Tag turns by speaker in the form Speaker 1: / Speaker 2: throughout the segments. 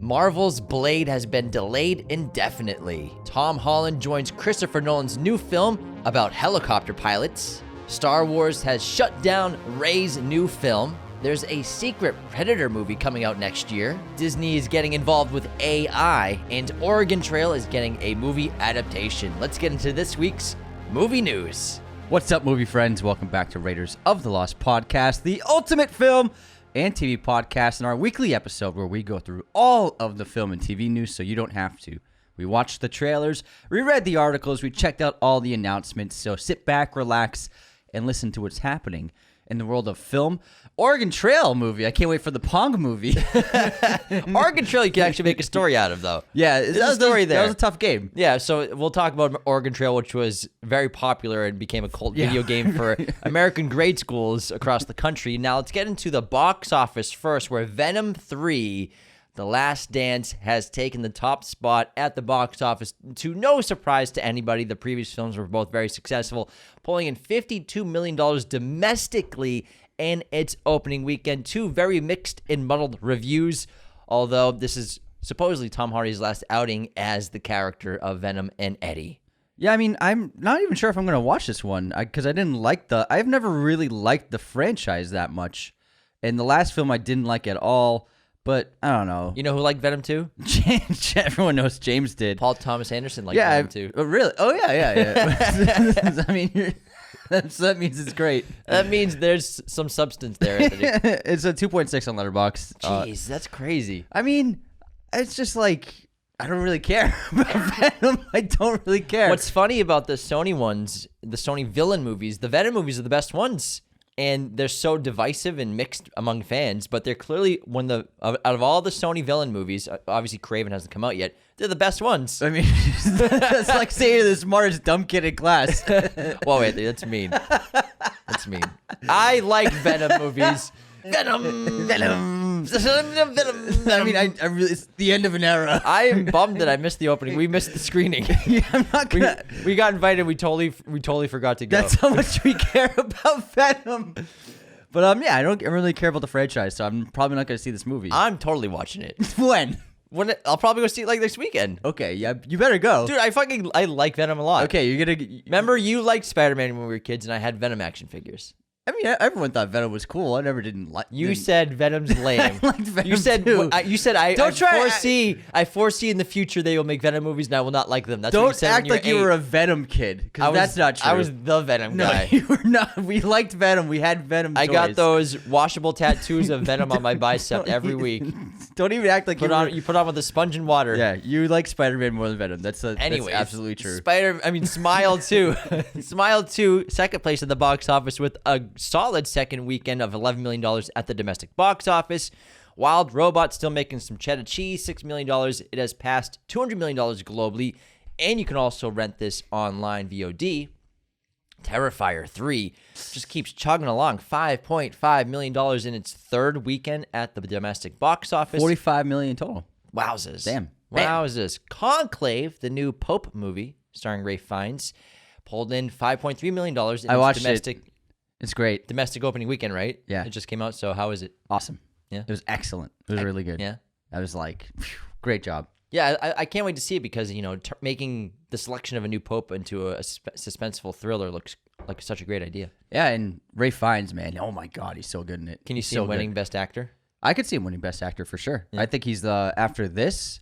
Speaker 1: Marvel's Blade has been delayed indefinitely. Tom Holland joins Christopher Nolan's new film about helicopter pilots. Star Wars has shut down Rey's new film. There's a secret Predator movie coming out next year. Disney is getting involved with AI, and Oregon Trail is getting a movie adaptation. Let's get into this week's movie news.
Speaker 2: What's up, movie friends? Welcome back to Raiders of the Lost podcast, the ultimate film and TV podcast, and our weekly episode where we go through all of the film and TV news so you don't have to. We watched the trailers, we read the articles, we checked out all the announcements, so sit back, relax, and listen to what's happening in the world of film. Oregon Trail movie. I can't wait for the Pong movie.
Speaker 1: Oregon Trail you can actually make a story out of, though.
Speaker 2: Yeah,
Speaker 1: there's a story there.
Speaker 2: That was a tough game.
Speaker 1: Yeah, so we'll talk about Oregon Trail, which was very popular and became a cult video game for American grade schools across the country. Now let's get into the box office first, where Venom 3, The Last Dance, has taken the top spot at the box office. To no surprise to anybody, the previous films were both very successful, pulling in $52 million domestically in its opening weekend. Two very mixed and muddled reviews, although this is supposedly Tom Hardy's last outing as the character of Venom and Eddie.
Speaker 2: Yeah, I mean, I'm not even sure if I'm going to watch this one because I've never really liked the franchise that much. And the last film I didn't like at all, but I don't know.
Speaker 1: You know who liked Venom 2?
Speaker 2: Everyone knows James did.
Speaker 1: Paul Thomas Anderson liked Venom 2.
Speaker 2: Really? Oh, yeah. I mean, that means it's great.
Speaker 1: That means there's some substance there, Anthony.
Speaker 2: It's a 2.6 on Letterboxd.
Speaker 1: Jeez, that's crazy.
Speaker 2: I mean, it's just like, I don't really care about Venom. I don't really care.
Speaker 1: What's funny about the Sony ones, the Sony villain movies, the Venom movies are the best ones. And they're so divisive and mixed among fans, but they're clearly out of all the Sony villain movies, obviously Craven hasn't come out yet, they're the best ones.
Speaker 2: I mean, that's like saying you're the smartest dumb kid in class.
Speaker 1: Whoa, Anthony, that's mean. That's mean. I like Venom movies. Venom.
Speaker 2: I mean, I really, it's the end of an era.
Speaker 1: I am bummed that I missed the opening. We missed the screening.
Speaker 2: Yeah, I'm not gonna.
Speaker 1: We got invited. We totally forgot to go.
Speaker 2: That's how much we care about Venom. But yeah, I don't really care about the franchise, so I'm probably not gonna see this movie.
Speaker 1: I'm totally watching it.
Speaker 2: When
Speaker 1: I'll probably go see it like next weekend.
Speaker 2: Okay, yeah, you better go,
Speaker 1: dude. I like Venom a lot.
Speaker 2: Okay, you're gonna
Speaker 1: remember you liked Spider-Man when we were kids, and I had Venom action figures.
Speaker 2: I mean, everyone thought Venom was cool. I never didn't like.
Speaker 1: You said Venom's lame.
Speaker 2: I liked Venom
Speaker 1: you said
Speaker 2: too.
Speaker 1: I foresee in the future they will make Venom movies, and I will not like them. That's
Speaker 2: don't
Speaker 1: what you said
Speaker 2: act like you were a Venom kid, because that's not true.
Speaker 1: I was the Venom guy.
Speaker 2: No, you were not. We liked Venom. We had Venom.
Speaker 1: I
Speaker 2: toys.
Speaker 1: got those washable tattoos of Venom on my bicep every week.
Speaker 2: Don't even act like
Speaker 1: you put on with a sponge and water.
Speaker 2: Yeah, you like Spider-Man more than Venom. That's absolutely true.
Speaker 1: Smile 2. Smile 2, second place at the box office with a solid second weekend of $11 million at the domestic box office. Wild Robot still making some cheddar cheese, $6 million. It has passed $200 million globally, and you can also rent this online VOD. Terrifier 3 just keeps chugging along, $5.5 million in its third weekend at the domestic box office.
Speaker 2: $45 million total.
Speaker 1: Wowzers.
Speaker 2: Damn.
Speaker 1: Wowzers. Conclave, the new Pope movie starring Ralph Fiennes, pulled in $5.3 million in its domestic.
Speaker 2: It's great.
Speaker 1: Domestic opening weekend, right?
Speaker 2: Yeah.
Speaker 1: It just came out, so how is it?
Speaker 2: Awesome.
Speaker 1: Yeah.
Speaker 2: It was excellent. It was really good.
Speaker 1: Yeah.
Speaker 2: I was like, great job.
Speaker 1: Yeah, I can't wait to see it because, making the selection of a new pope into a suspenseful thriller looks like such a great idea.
Speaker 2: Yeah, and Ralph Fiennes, man, oh my God, he's so good in it.
Speaker 1: Can you see him winning Best Actor?
Speaker 2: I could see him winning Best Actor for sure. Yeah. I think he's after this,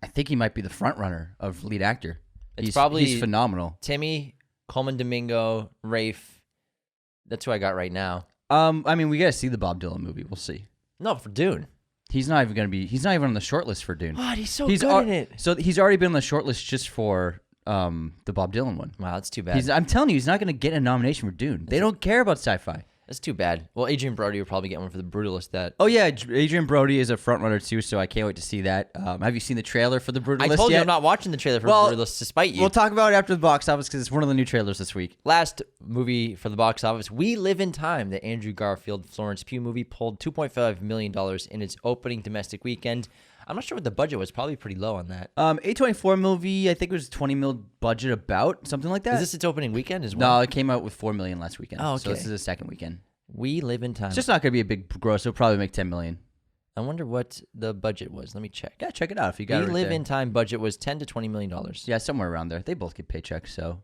Speaker 2: I think he might be the front runner of lead actor. He's phenomenal.
Speaker 1: Timmy, Coleman Domingo, Rafe. That's who I got right now.
Speaker 2: I mean, we got to see the Bob Dylan movie. We'll see.
Speaker 1: No, for Dune.
Speaker 2: He's not even on the short list for Dune.
Speaker 1: What? He's so good in it.
Speaker 2: So he's already been on the short list just for the Bob Dylan one.
Speaker 1: Wow, that's too bad.
Speaker 2: I'm telling you, he's not going to get a nomination for Dune. They don't care about sci-fi.
Speaker 1: That's too bad. Well, Adrian Brody will probably get one for The Brutalist.
Speaker 2: Oh yeah, Adrian Brody is a front runner too, so I can't wait to see that. Have you seen the trailer for The Brutalist?
Speaker 1: I told
Speaker 2: you
Speaker 1: I'm not watching the trailer for The Brutalist, despite you.
Speaker 2: We'll talk about it after the box office because it's one of the new trailers this week.
Speaker 1: Last movie for the box office, We Live in Time, the Andrew Garfield Florence Pugh movie, pulled $2.5 million in its opening domestic weekend. I'm not sure what the budget was. Probably pretty low on that.
Speaker 2: A24 movie, I think it was $20 million budget, about something like that.
Speaker 1: Is this its opening weekend as well?
Speaker 2: No, it came out with $4 million last weekend.
Speaker 1: Oh, okay.
Speaker 2: So this is the second weekend.
Speaker 1: We Live in Time.
Speaker 2: It's just not going to be a big gross. It'll probably make $10 million.
Speaker 1: I wonder what the budget was. Let me check.
Speaker 2: Yeah, check it out if you got it.
Speaker 1: We Live in Time budget was $10 to $20 million.
Speaker 2: Yeah, somewhere around there. They both get paychecks, so.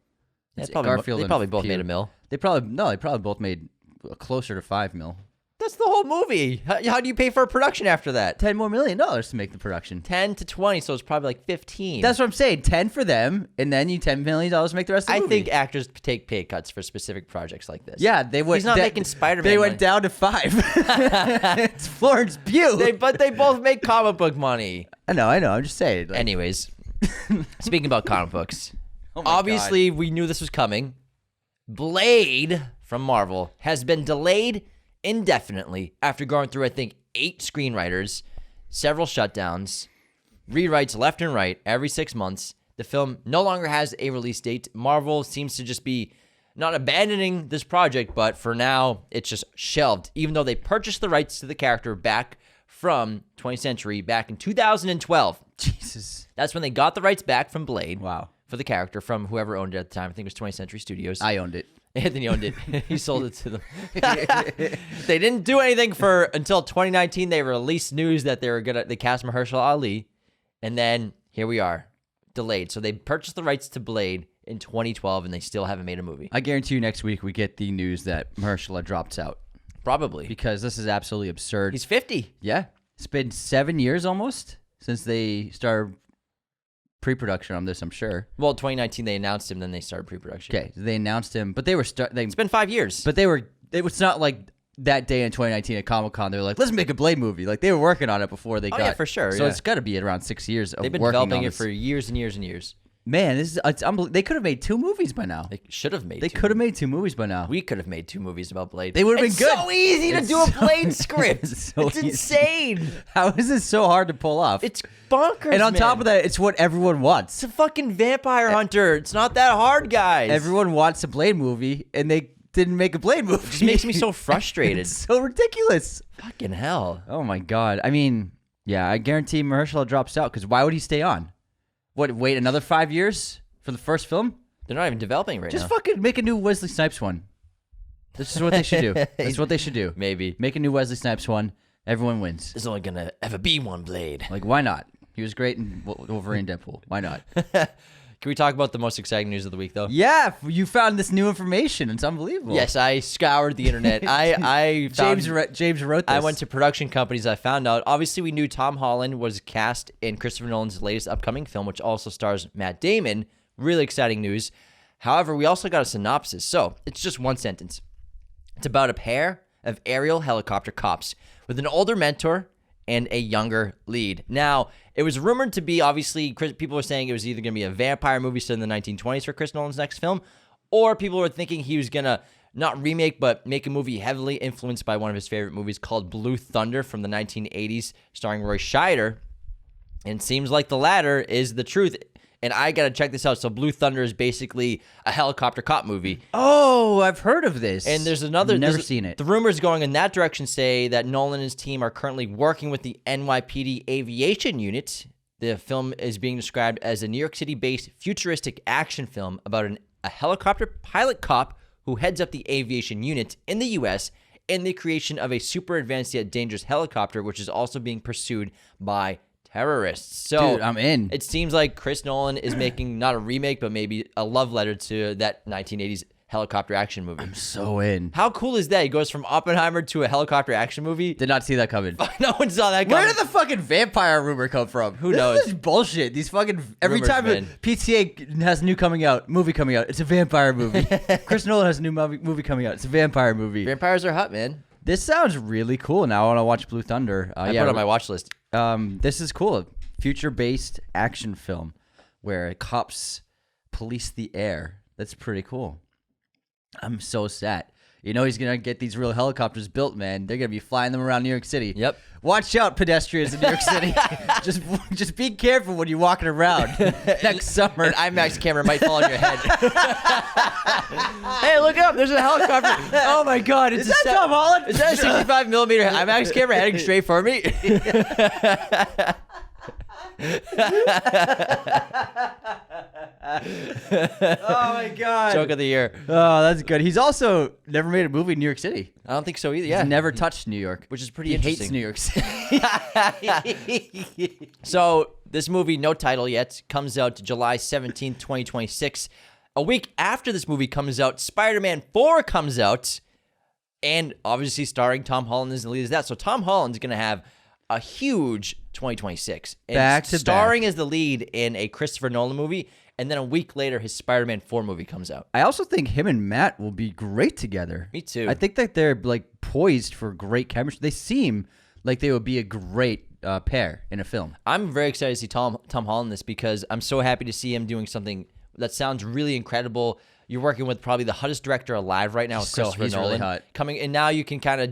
Speaker 1: They
Speaker 2: It's
Speaker 1: probably
Speaker 2: Garfield and
Speaker 1: both
Speaker 2: Peter.
Speaker 1: made $1 million.
Speaker 2: They probably both made closer to $5 million.
Speaker 1: That's the whole movie. How do you pay for a production after that?
Speaker 2: $10 more million to make the production.
Speaker 1: 10 to 20, so it's probably like 15.
Speaker 2: That's what I'm saying. 10 for them, and then you $10 million to make the rest of the
Speaker 1: I
Speaker 2: movie.
Speaker 1: think actors take pay cuts for specific projects like this.
Speaker 2: Yeah, they went.
Speaker 1: He's not making Spider-Man
Speaker 2: They went
Speaker 1: money.
Speaker 2: down to 5. It's Florence Pugh.
Speaker 1: But they both make comic book money.
Speaker 2: I know. I'm just saying. Like,
Speaker 1: Anyways, speaking about comic books,
Speaker 2: oh my
Speaker 1: obviously we knew this was coming. Blade from Marvel has been delayed indefinitely after going through, I think, 8 screenwriters, several shutdowns, rewrites left and right every 6 months. The film no longer has a release date. Marvel seems to just be not abandoning this project, but for now, it's just shelved, even though they purchased the rights to the character back from 20th Century back in 2012.
Speaker 2: Jesus.
Speaker 1: That's when they got the rights back from Blade.
Speaker 2: Wow.
Speaker 1: For the character from whoever owned it at the time. I think it was 20th Century Studios.
Speaker 2: I owned it.
Speaker 1: Anthony owned it. He sold it to them. They didn't do anything until 2019. They released news that they cast Mahershala Ali, and then here we are, delayed. So they purchased the rights to Blade in 2012, and they still haven't made a movie.
Speaker 2: I guarantee you next week we get the news that Mahershala drops out
Speaker 1: Probably
Speaker 2: because this is absolutely absurd.
Speaker 1: he's 50.
Speaker 2: Yeah, it's been 7 years almost since they started pre-production on this. I'm sure.
Speaker 1: Well, 2019 they announced him, then they started pre-production.
Speaker 2: Okay, they announced him, but they were
Speaker 1: It's been 5 years.
Speaker 2: But it was not like that day in 2019 at Comic-Con. They were like, let's make a Blade movie. Like they were working on it before they got.
Speaker 1: Yeah, for sure.
Speaker 2: So
Speaker 1: yeah.
Speaker 2: it's got to be at around 6 years.
Speaker 1: They've been
Speaker 2: working
Speaker 1: developing
Speaker 2: on
Speaker 1: it
Speaker 2: this.
Speaker 1: for years and years and years.
Speaker 2: Man, it's unbelievable. They could have made 2 movies by now.
Speaker 1: They should have made.
Speaker 2: They could have made 2 movies by now.
Speaker 1: We could have made 2 movies about Blade.
Speaker 2: They would have been good.
Speaker 1: It's so easy to
Speaker 2: It's
Speaker 1: do a
Speaker 2: so-
Speaker 1: Blade script.
Speaker 2: it's so
Speaker 1: It's
Speaker 2: easy.
Speaker 1: insane.
Speaker 2: How is this so hard to pull off?
Speaker 1: It's bonkers.
Speaker 2: and on top
Speaker 1: man.
Speaker 2: of that, it's what everyone wants.
Speaker 1: It's a fucking vampire hunter. It's not that hard, guys.
Speaker 2: Everyone wants a Blade movie, and they didn't make a Blade movie.
Speaker 1: It just makes me so frustrated.
Speaker 2: It's so ridiculous.
Speaker 1: Fucking hell.
Speaker 2: Oh my god. I mean, yeah, I guarantee Mahershala drops out because why would he stay on? What? Wait another 5 years for the first film?
Speaker 1: They're not even developing right
Speaker 2: Just
Speaker 1: now.
Speaker 2: fucking make a new Wesley Snipes one. This is what they should do. That's what they should do.
Speaker 1: Maybe.
Speaker 2: Make a new Wesley Snipes one. Everyone wins.
Speaker 1: There's only gonna ever be one Blade.
Speaker 2: Like, why not? He was great in Wolverine Deadpool. Why not?
Speaker 1: Can we talk about the most exciting news of the week, though?
Speaker 2: Yeah, you found this new information. It's unbelievable.
Speaker 1: Yes, I scoured the internet. I found,
Speaker 2: James wrote this.
Speaker 1: I went to production companies. I found out. Obviously, we knew Tom Holland was cast in Christopher Nolan's latest upcoming film, which also stars Matt Damon. Really exciting news. However, we also got a synopsis. So it's just one sentence. It's about a pair of aerial helicopter cops with an older mentor and a younger lead. Now, it was rumored to be, obviously, people were saying it was either going to be a vampire movie set in the 1920s for Chris Nolan's next film, or people were thinking he was going to not remake, but make a movie heavily influenced by one of his favorite movies called Blue Thunder from the 1980s, starring Roy Scheider. And it seems like the latter is the truth. And I got to check this out. So Blue Thunder is basically a helicopter cop movie.
Speaker 2: Oh, I've heard of this.
Speaker 1: And there's another...
Speaker 2: Never seen it.
Speaker 1: The rumors going in that direction say that Nolan and his team are currently working with the NYPD Aviation Unit. The film is being described as a New York City-based futuristic action film about a helicopter pilot cop who heads up the aviation unit in the U.S. and the creation of a super advanced yet dangerous helicopter, which is also being pursued by terrorists. So
Speaker 2: Dude, I'm in.
Speaker 1: It seems like Chris Nolan is making not a remake, but maybe a love letter to that 1980s helicopter action movie.
Speaker 2: I'm so in.
Speaker 1: How cool is that? He goes from Oppenheimer to a helicopter action movie.
Speaker 2: Did not see that coming.
Speaker 1: No one saw that coming.
Speaker 2: Where did the fucking vampire rumor come from? Who
Speaker 1: knows?
Speaker 2: This is bullshit. These fucking every
Speaker 1: Rumors,
Speaker 2: time
Speaker 1: man.
Speaker 2: PTA has a new movie coming out, it's a vampire movie. Chris Nolan has a new movie coming out, it's a vampire movie.
Speaker 1: Vampires are hot, man.
Speaker 2: This sounds really cool. Now I want to watch Blue Thunder.
Speaker 1: I put it on my watch list.
Speaker 2: This is cool. Future-based action film where cops police the air. That's pretty cool. I'm so sad. You know he's going to get these real helicopters built, man. They're going to be flying them around New York City.
Speaker 1: Yep.
Speaker 2: Watch out, pedestrians in New York City. just be careful when you're walking around next summer.
Speaker 1: An IMAX camera might fall on your head. Hey, look up. There's a helicopter. Oh, my God.
Speaker 2: Is that Tom Holland?
Speaker 1: Is that a 65 millimeter IMAX camera heading straight for me?
Speaker 2: Oh my god.
Speaker 1: Joke of the year.
Speaker 2: Oh, that's good. He's also never made a movie in New York City.
Speaker 1: I don't think so either. Yeah.
Speaker 2: He's never touched New York,
Speaker 1: Which is pretty
Speaker 2: he
Speaker 1: interesting.
Speaker 2: hates New York City.
Speaker 1: So this movie, no title yet, comes out July 17th, 2026. A week after this movie comes out, Spider-Man 4 comes out, and obviously starring Tom Holland as the lead as that. So Tom Holland's going to have a huge 2026. And
Speaker 2: Back to
Speaker 1: starring
Speaker 2: back.
Speaker 1: as the lead in a Christopher Nolan movie, and then a week later, his Spider-Man 4 movie comes out.
Speaker 2: I also think him and Matt will be great together.
Speaker 1: Me too.
Speaker 2: I think that they're like poised for great chemistry. They seem like they would be a great pair in a film.
Speaker 1: I'm very excited to see Tom Holland in this because I'm so happy to see him doing something that sounds really incredible. You're working with probably the hottest director alive right now, Christopher
Speaker 2: he's
Speaker 1: Nolan.
Speaker 2: really hot.
Speaker 1: Coming, and now you can kind of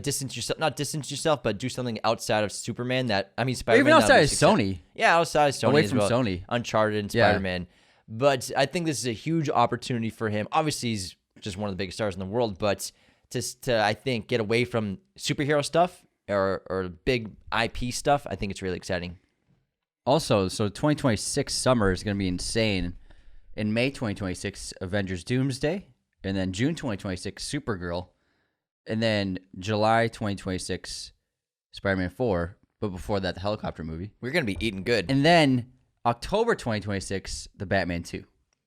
Speaker 1: not distance yourself, but do something outside of Superman.
Speaker 2: Or
Speaker 1: Spider-Man.
Speaker 2: even outside
Speaker 1: that'll
Speaker 2: of
Speaker 1: be
Speaker 2: Sony.
Speaker 1: Yeah, outside of Sony.
Speaker 2: Away
Speaker 1: as
Speaker 2: from
Speaker 1: well.
Speaker 2: Sony.
Speaker 1: Uncharted and
Speaker 2: Yeah.
Speaker 1: Spider-Man. But I think this is a huge opportunity for him. Obviously, he's just one of the biggest stars in the world, but to I think get away from superhero stuff or big IP stuff, I think it's really exciting.
Speaker 2: Also, so 2026 summer is going to be insane. In May 2026, Avengers Doomsday. And then June 2026, Supergirl. And then July 2026, Spider-Man 4. But before that, the helicopter movie.
Speaker 1: We're gonna be eating good.
Speaker 2: And then October 2026, the Batman 2.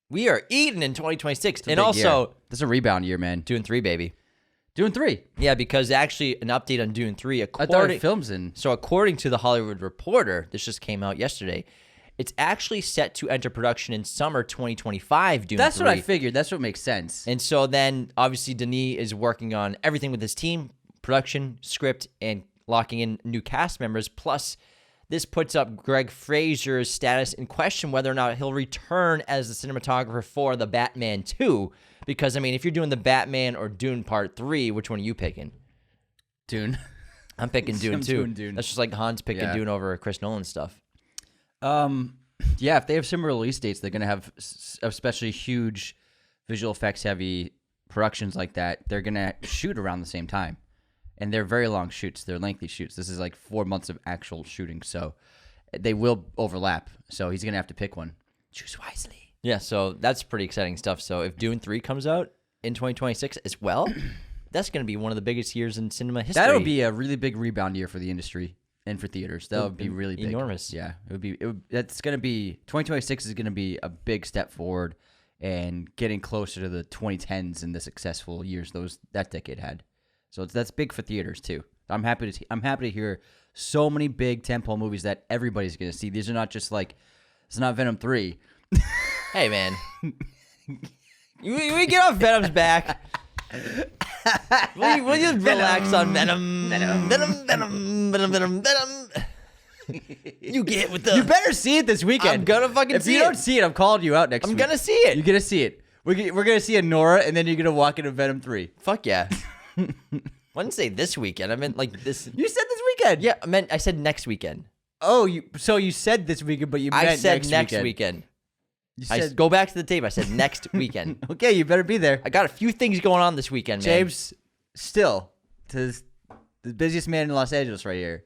Speaker 1: We are eating in 2026. And
Speaker 2: Big
Speaker 1: also,
Speaker 2: year. This is a rebound year, man.
Speaker 1: Dune 3, baby.
Speaker 2: Dune 3.
Speaker 1: Yeah, because actually an update on Dune 3.
Speaker 2: I thought it films in.
Speaker 1: So according to the Hollywood Reporter, this just came out yesterday, it's actually set to enter production in summer 2025, Dune 3.
Speaker 2: That's what I figured. That's what makes sense.
Speaker 1: And so then, obviously, Denis is working on everything with his team, production, script, and locking in new cast members. Plus, this puts up Greg Fraser's status in question whether or not he'll return as the cinematographer for the Batman 2. Because, I mean, if you're doing the Batman or Dune Part 3, which one are you picking?
Speaker 2: Dune.
Speaker 1: I'm picking Dune
Speaker 2: I'm
Speaker 1: 2.
Speaker 2: doing Dune.
Speaker 1: That's just like Hans picking
Speaker 2: Yeah.
Speaker 1: Dune over Chris Nolan stuff.
Speaker 2: Yeah, if they have similar release dates, they're going to have especially huge visual effects heavy productions like that. They're going to shoot around the same time. And they're very long shoots. They're lengthy shoots. This is like 4 months of actual shooting. So they will overlap. So he's going to have to pick one. Choose wisely.
Speaker 1: Yeah, so that's pretty exciting stuff. So if Dune 3 comes out in 2026 as well, that's going to be one of the biggest years in cinema history.
Speaker 2: That would be a really big rebound year for the industry and for theaters. That would be really big.
Speaker 1: Enormous.
Speaker 2: Yeah, that's going to be 2026 is going to be a big step forward and getting closer to the 2010s and the successful years that decade had. So that's big for theaters too. I'm happy to hear so many big tentpole movies that everybody's going to see. These are not just like it's not Venom 3.
Speaker 1: Hey, man. you get off Venom's back. Will you relax on Venom? Venom. You get with the...
Speaker 2: You better see it this weekend.
Speaker 1: I'm gonna fucking
Speaker 2: if
Speaker 1: see
Speaker 2: you
Speaker 1: it.
Speaker 2: don't see it, I'm calling you out next week.
Speaker 1: I'm gonna see it.
Speaker 2: You're gonna see it. We're gonna see a Nora, and then you're gonna walk into Venom 3.
Speaker 1: Fuck yeah. I didn't say this weekend. I meant like this...
Speaker 2: You said this weekend.
Speaker 1: Yeah, I said next weekend.
Speaker 2: Oh, so you said this weekend, but you meant
Speaker 1: I said
Speaker 2: next
Speaker 1: weekend.
Speaker 2: You
Speaker 1: I
Speaker 2: said
Speaker 1: go back to the tape. I said next weekend.
Speaker 2: okay. You better be there,
Speaker 1: I got a few things going on this weekend, man.
Speaker 2: James. Still, to the busiest man in Los Angeles, right here.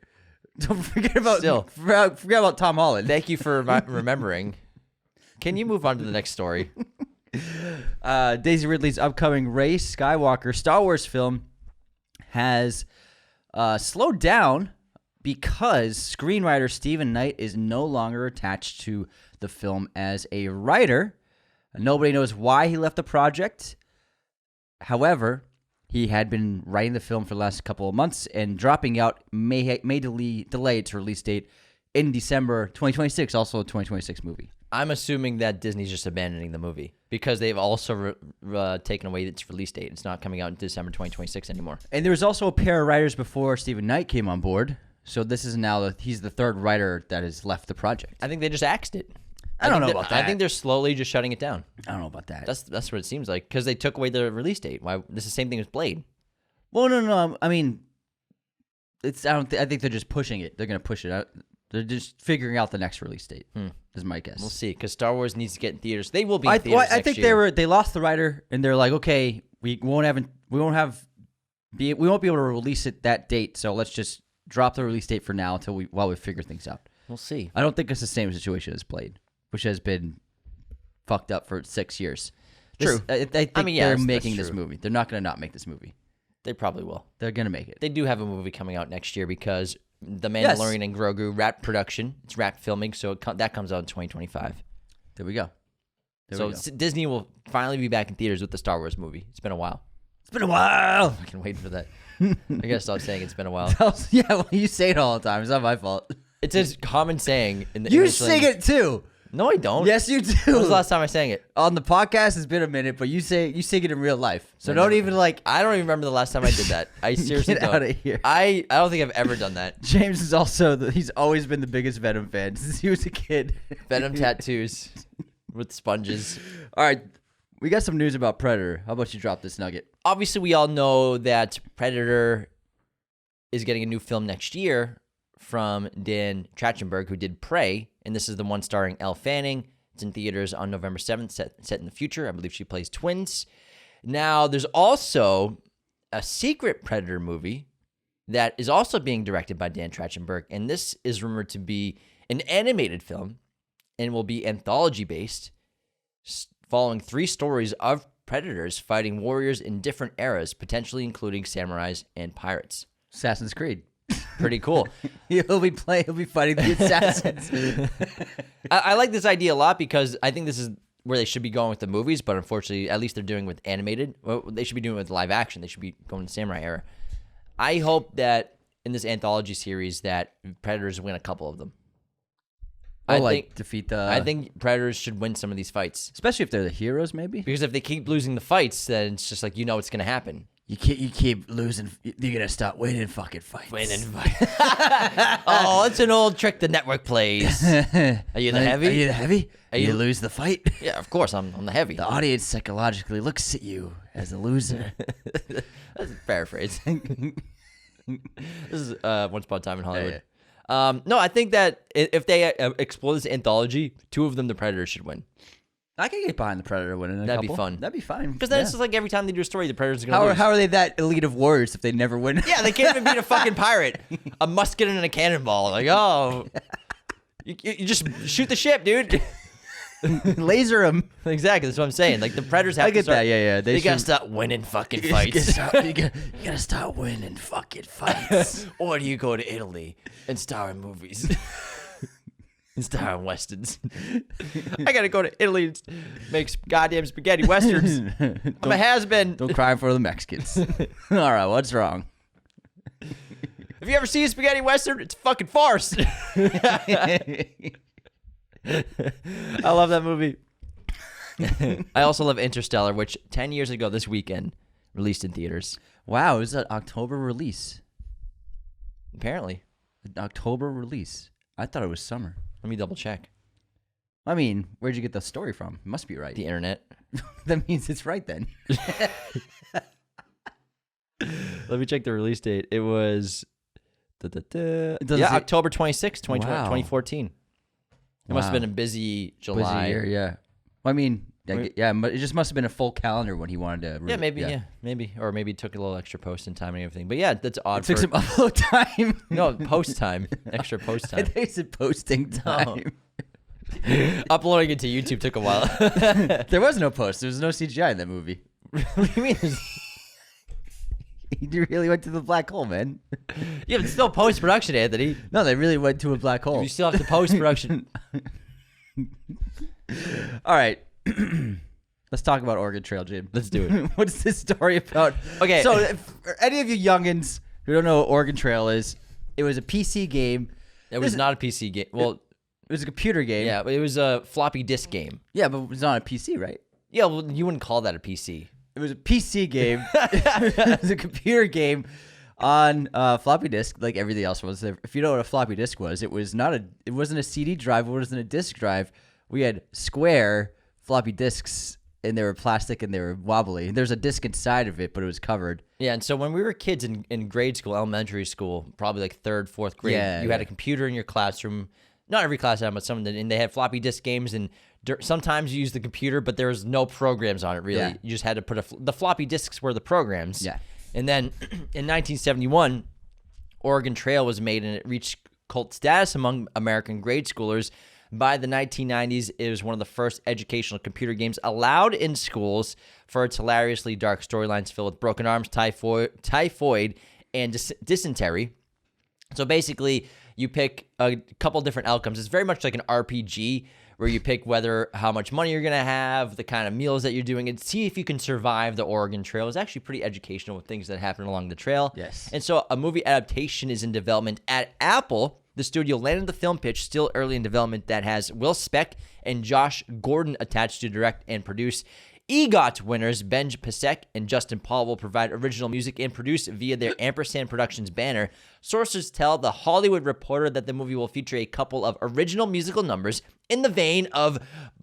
Speaker 2: Don't forget about forget about Tom Holland.
Speaker 1: Thank you for remembering. Can you move on to the next story?
Speaker 2: Daisy Ridley's upcoming Rey Skywalker Star Wars film has slowed down because screenwriter Stephen Knight is no longer attached to the film as a writer. Nobody knows why he left the project. However, he had been writing the film for the last couple of months, and dropping out may delay its release date in December 2026, also a 2026 movie.
Speaker 1: I'm assuming that Disney's just abandoning the movie because they've also taken away its release date. It's not coming out in December 2026 anymore.
Speaker 2: And there was also a pair of writers before Stephen Knight came on board. So this is now he's the third writer that has left the project.
Speaker 1: I think they just axed it.
Speaker 2: I don't know about that.
Speaker 1: I think they're slowly just shutting it down.
Speaker 2: I don't know about that.
Speaker 1: That's what it seems like because they took away the release date. Why? This is the same thing as Blade.
Speaker 2: Well, no. I mean, I think they're just pushing it. They're going to push it out. They're just figuring out the next release date. Is my guess.
Speaker 1: We'll see because Star Wars needs to get in theaters. They will be in theaters
Speaker 2: I
Speaker 1: next
Speaker 2: think
Speaker 1: year.
Speaker 2: they lost the writer and they're like, okay, we won't be able to release it that date. So let's just drop the release date for now while we figure things out.
Speaker 1: We'll see.
Speaker 2: I don't think it's the same situation as Blade, which has been fucked up for 6 years.
Speaker 1: True.
Speaker 2: I think they're
Speaker 1: that's
Speaker 2: making this
Speaker 1: true.
Speaker 2: movie. They're not going to not make this movie.
Speaker 1: They probably will.
Speaker 2: They're going to make it.
Speaker 1: They do have a movie coming out next year because The Mandalorian and Grogu wrap production. It's wrap filming, so that comes out in 2025.
Speaker 2: There we go.
Speaker 1: Disney will finally be back in theaters with the Star Wars movie. It's been a while.
Speaker 2: It's been a while.
Speaker 1: I can wait for that. I gotta stop saying it's been a while.
Speaker 2: Yeah, well, you say it all the time. It's not my fault.
Speaker 1: It's a common saying in the
Speaker 2: You
Speaker 1: English
Speaker 2: sing
Speaker 1: language.
Speaker 2: it too.
Speaker 1: No, I don't.
Speaker 2: Yes, you do.
Speaker 1: When was the last time I sang it?
Speaker 2: On the podcast, it's been a minute, but you sing it in real life. So don't even like.
Speaker 1: I don't even remember the last time I did that. I seriously
Speaker 2: Get
Speaker 1: don't.
Speaker 2: outta here.
Speaker 1: I don't think I've ever done that.
Speaker 2: James is also he's always been the biggest Venom fan since he was a kid.
Speaker 1: Venom tattoos with sponges.
Speaker 2: All right, we got some news about Predator. How about you drop this nugget?
Speaker 1: Obviously, we all know that Predator is getting a new film next year from Dan Trachtenberg, who did Prey, and this is the one starring Elle Fanning. It's in theaters on November 7th, set in the future. I believe she plays twins. Now, there's also a secret Predator movie that is also being directed by Dan Trachtenberg, and this is rumored to be an animated film and will be anthology-based, following 3 stories of Predators fighting warriors in different eras, potentially including samurais and pirates.
Speaker 2: Assassin's Creed.
Speaker 1: Pretty cool.
Speaker 2: He'll be fighting the assassins.
Speaker 1: I like this idea a lot because I think this is where they should be going with the movies, but unfortunately, at least they're doing it with animated. Well, they should be doing it with live action. They should be going to samurai era. I hope that in this anthology series that Predators win a couple of them. I think Predators should win some of these fights,
Speaker 2: especially if they're the heroes, maybe.
Speaker 1: Because if they keep losing the fights, then it's just like it's going to happen.
Speaker 2: You keep losing. You're gonna stop winning fucking fights.
Speaker 1: Oh, it's an old trick the network plays. Are you the heavy?
Speaker 2: Are you the heavy? You lose the fight.
Speaker 1: Yeah, of course. I'm the heavy.
Speaker 2: The audience psychologically looks at you as a loser.
Speaker 1: That's a paraphrase. This is Once Upon a Time in Hollywood. Yeah. No, I think that if they explore this anthology, 2 of them, the Predators should win.
Speaker 2: I can get behind the Predator winning.
Speaker 1: That'd be fun.
Speaker 2: That'd be fine.
Speaker 1: Because then it's just like every time they do a story, the Predators are going to lose.
Speaker 2: How are they that elite of warriors if they never win?
Speaker 1: Yeah, they can't even beat a fucking pirate. A musket and a cannonball. Like, you just shoot the ship, dude.
Speaker 2: Laser them.
Speaker 1: Exactly. That's what I'm saying. Like, the Predators have to start.
Speaker 2: I get that. Yeah.
Speaker 1: They got to start winning fucking fights.
Speaker 2: You gotta start winning fucking fights.
Speaker 1: Or do you go to Italy and star in movies? And star in westerns. I gotta go to Italy and make goddamn spaghetti westerns. I'm a has-been.
Speaker 2: Don't cry for the Mexicans. All right, what's wrong?
Speaker 1: Have you ever seen a spaghetti western? It's a fucking farce. I love that movie. I also love Interstellar, which 10 years ago this weekend released in theaters.
Speaker 2: Wow, it was an October release.
Speaker 1: Apparently.
Speaker 2: An October release. I thought it was summer.
Speaker 1: Let me double check.
Speaker 2: I mean, where'd you get the story from? It must be right.
Speaker 1: The internet.
Speaker 2: That means it's right then.
Speaker 1: Let me check the release date. It was October 26th, 2014. It must have been a busy July.
Speaker 2: Busy year, yeah. Well, I mean, it just must have been a full calendar when he wanted to.
Speaker 1: Maybe. Or maybe it took a little extra posting time and everything. But yeah, that's odd.
Speaker 2: It took some upload time.
Speaker 1: No, post time. Extra post time.
Speaker 2: I think it's posting time.
Speaker 1: Uploading it to YouTube took a while.
Speaker 2: There was no post. There was no CGI in that movie.
Speaker 1: What do you mean?
Speaker 2: You really went to the black hole, man.
Speaker 1: Yeah, but still post-production, Anthony.
Speaker 2: No, they really went to a black hole.
Speaker 1: You still have to post-production.
Speaker 2: All right. Let's talk about Oregon Trail, Jim.
Speaker 1: Let's do it.
Speaker 2: What's this story about?
Speaker 1: Okay.
Speaker 2: So, for any of you youngins who don't know what Oregon Trail is, it was a PC game.
Speaker 1: It was not a PC game. Well,
Speaker 2: it was a computer game.
Speaker 1: Yeah, but it was a floppy disk game.
Speaker 2: Yeah, but it was on a PC, right?
Speaker 1: Yeah, well, you wouldn't call that a PC.
Speaker 2: It was a PC game. It was a computer game on floppy disk, like everything else was. If you know what a floppy disk was, it wasn't a CD drive. It wasn't a disk drive. We had square floppy disks, and they were plastic and they were wobbly. There's a disc inside of it, but it was covered.
Speaker 1: Yeah, and so when we were kids in grade school, elementary school, probably like 3rd, 4th grade, you had a computer in your classroom. Not every class had, but some of them, and they had floppy disk games, and sometimes you used the computer, but there was no programs on it, really. Yeah. You just had to put the floppy disks were the programs.
Speaker 2: Yeah.
Speaker 1: And then in 1971, Oregon Trail was made, and it reached cult status among American grade schoolers By the 1990s, it was one of the first educational computer games allowed in schools for its hilariously dark storylines filled with broken arms, typhoid, and dysentery. So basically, you pick a couple different outcomes. It's very much like an RPG where you pick how much money you're going to have, the kind of meals that you're doing, and see if you can survive the Oregon Trail. It's actually pretty educational with things that happen along the trail.
Speaker 2: Yes.
Speaker 1: And so a movie adaptation is in development at Apple. The studio landed the film pitch still early in development that has Will Speck and Josh Gordon attached to direct and produce. EGOT winners Benj Pasek and Justin Paul will provide original music and produce via their Ampersand Productions banner. Sources tell The Hollywood Reporter that the movie will feature a couple of original musical numbers in the vein of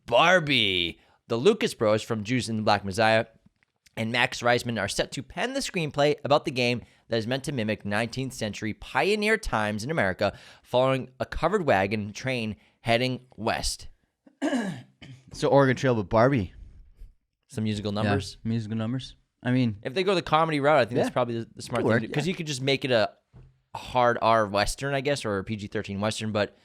Speaker 1: Barbie. The Lucas Bros from Judas and the Black Messiah and Max Reisman are set to pen the screenplay about the game that is meant to mimic 19th century pioneer times in America, following a covered wagon train heading west.
Speaker 2: So Oregon Trail with Barbie.
Speaker 1: Some musical numbers.
Speaker 2: Yeah, musical numbers. I mean,
Speaker 1: if they go the comedy route, I think that's probably the smart thing to do. Because you could just make it a hard R Western, I guess, or a PG-13 Western. But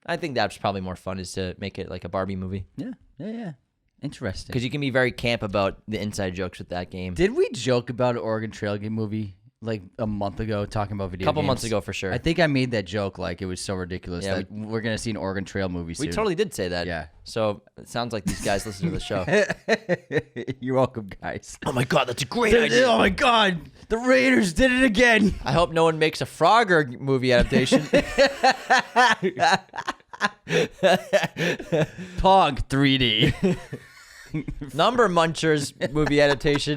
Speaker 1: I think that's probably more fun, is to make it like a Barbie movie.
Speaker 2: Yeah. Interesting.
Speaker 1: Because you can be very camp about the inside jokes with that game.
Speaker 2: Did we joke about an Oregon Trail game movie like a month ago, talking about video games?
Speaker 1: A couple months ago, for sure.
Speaker 2: I think I made that joke like it was so ridiculous that we're going to see an Oregon Trail movie soon.
Speaker 1: We totally did say that.
Speaker 2: Yeah.
Speaker 1: So it sounds like these guys listen to the show.
Speaker 2: You're welcome, guys.
Speaker 1: Oh my God, that's a great idea.
Speaker 2: Oh my God, the Raiders did it again.
Speaker 1: I hope no one makes a Frogger movie adaptation.
Speaker 2: Pog 3D.
Speaker 1: Number Munchers movie adaptation.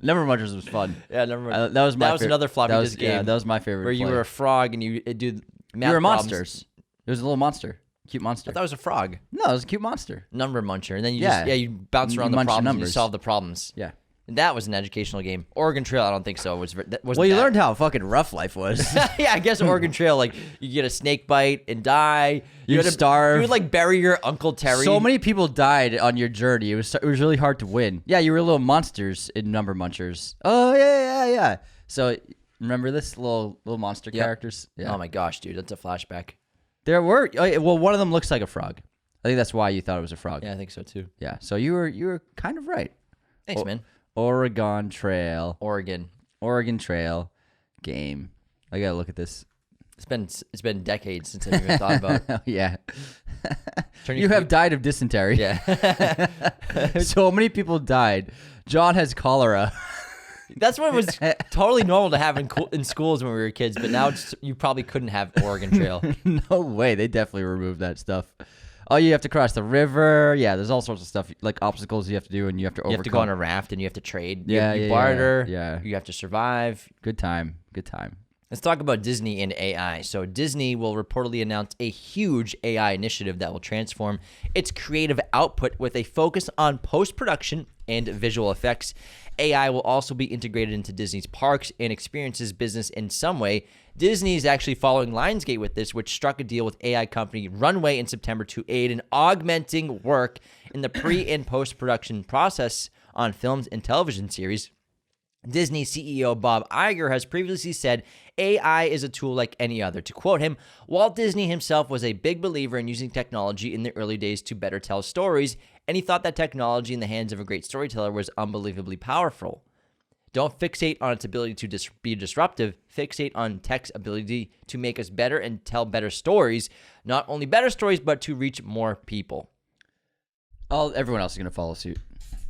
Speaker 2: Number Munchers was fun.
Speaker 1: Yeah, Number
Speaker 2: Munchers. That was
Speaker 1: another floppy disk game.
Speaker 2: Yeah, that was my favorite.
Speaker 1: Where you were a frog and you do math
Speaker 2: You were
Speaker 1: problems.
Speaker 2: monsters. It was a little monster. Cute monster.
Speaker 1: I thought it was a frog.
Speaker 2: No, it was a cute monster.
Speaker 1: Number Muncher. And then you bounce around the
Speaker 2: munch
Speaker 1: problems and you
Speaker 2: numbers.
Speaker 1: solve the problems.
Speaker 2: Yeah.
Speaker 1: And that was an educational game. Oregon Trail, I don't think so.
Speaker 2: Well, you learned how fucking rough life was.
Speaker 1: Yeah, I guess Oregon Trail, like, you get a snake bite and die.
Speaker 2: You'd starve.
Speaker 1: You would, like, bury your Uncle Terry.
Speaker 2: So many people died on your journey. It was really hard to win. Yeah, you were little monsters in Number Munchers. Oh, yeah. So, remember this? Little monster characters? Yeah.
Speaker 1: Oh, my gosh, dude. That's a flashback.
Speaker 2: There were... Well, one of them looks like a frog. I think that's why you thought it was a frog.
Speaker 1: Yeah, I think so, too.
Speaker 2: Yeah, so you were kind of right.
Speaker 1: Thanks, man.
Speaker 2: Oregon Trail.
Speaker 1: Oregon
Speaker 2: Trail game. I gotta look at this.
Speaker 1: It's been decades since I've even thought about.
Speaker 2: Oh, yeah. You have died of dysentery.
Speaker 1: Yeah.
Speaker 2: So many people died. John has cholera.
Speaker 1: That's what was totally normal to have in schools when we were kids, but now you probably couldn't have Oregon Trail.
Speaker 2: No way. They definitely removed that stuff. Oh, you have to cross the river. Yeah, there's all sorts of stuff, like obstacles you have to do, and you have to overcome.
Speaker 1: You have to go on a raft, and you have to trade.
Speaker 2: Yeah,
Speaker 1: you barter.
Speaker 2: Yeah.
Speaker 1: You have to survive.
Speaker 2: Good time.
Speaker 1: Let's talk about Disney and AI. So Disney will reportedly announce a huge AI initiative that will transform its creative output with a focus on post-production and visual effects. AI will also be integrated into Disney's parks and experiences business in some way. Disney is actually following Lionsgate with this, which struck a deal with AI company Runway in September to aid in augmenting work in the pre- and post-production process on films and television series. Disney CEO Bob Iger has previously said AI is a tool like any other. To quote him, Walt Disney himself was a big believer in using technology in the early days to better tell stories, and he thought that technology in the hands of a great storyteller was unbelievably powerful. Don't fixate on its ability to be disruptive. Fixate on tech's ability to make us better and tell better stories. Not only better stories, but to reach more people.
Speaker 2: Everyone else is going to follow suit.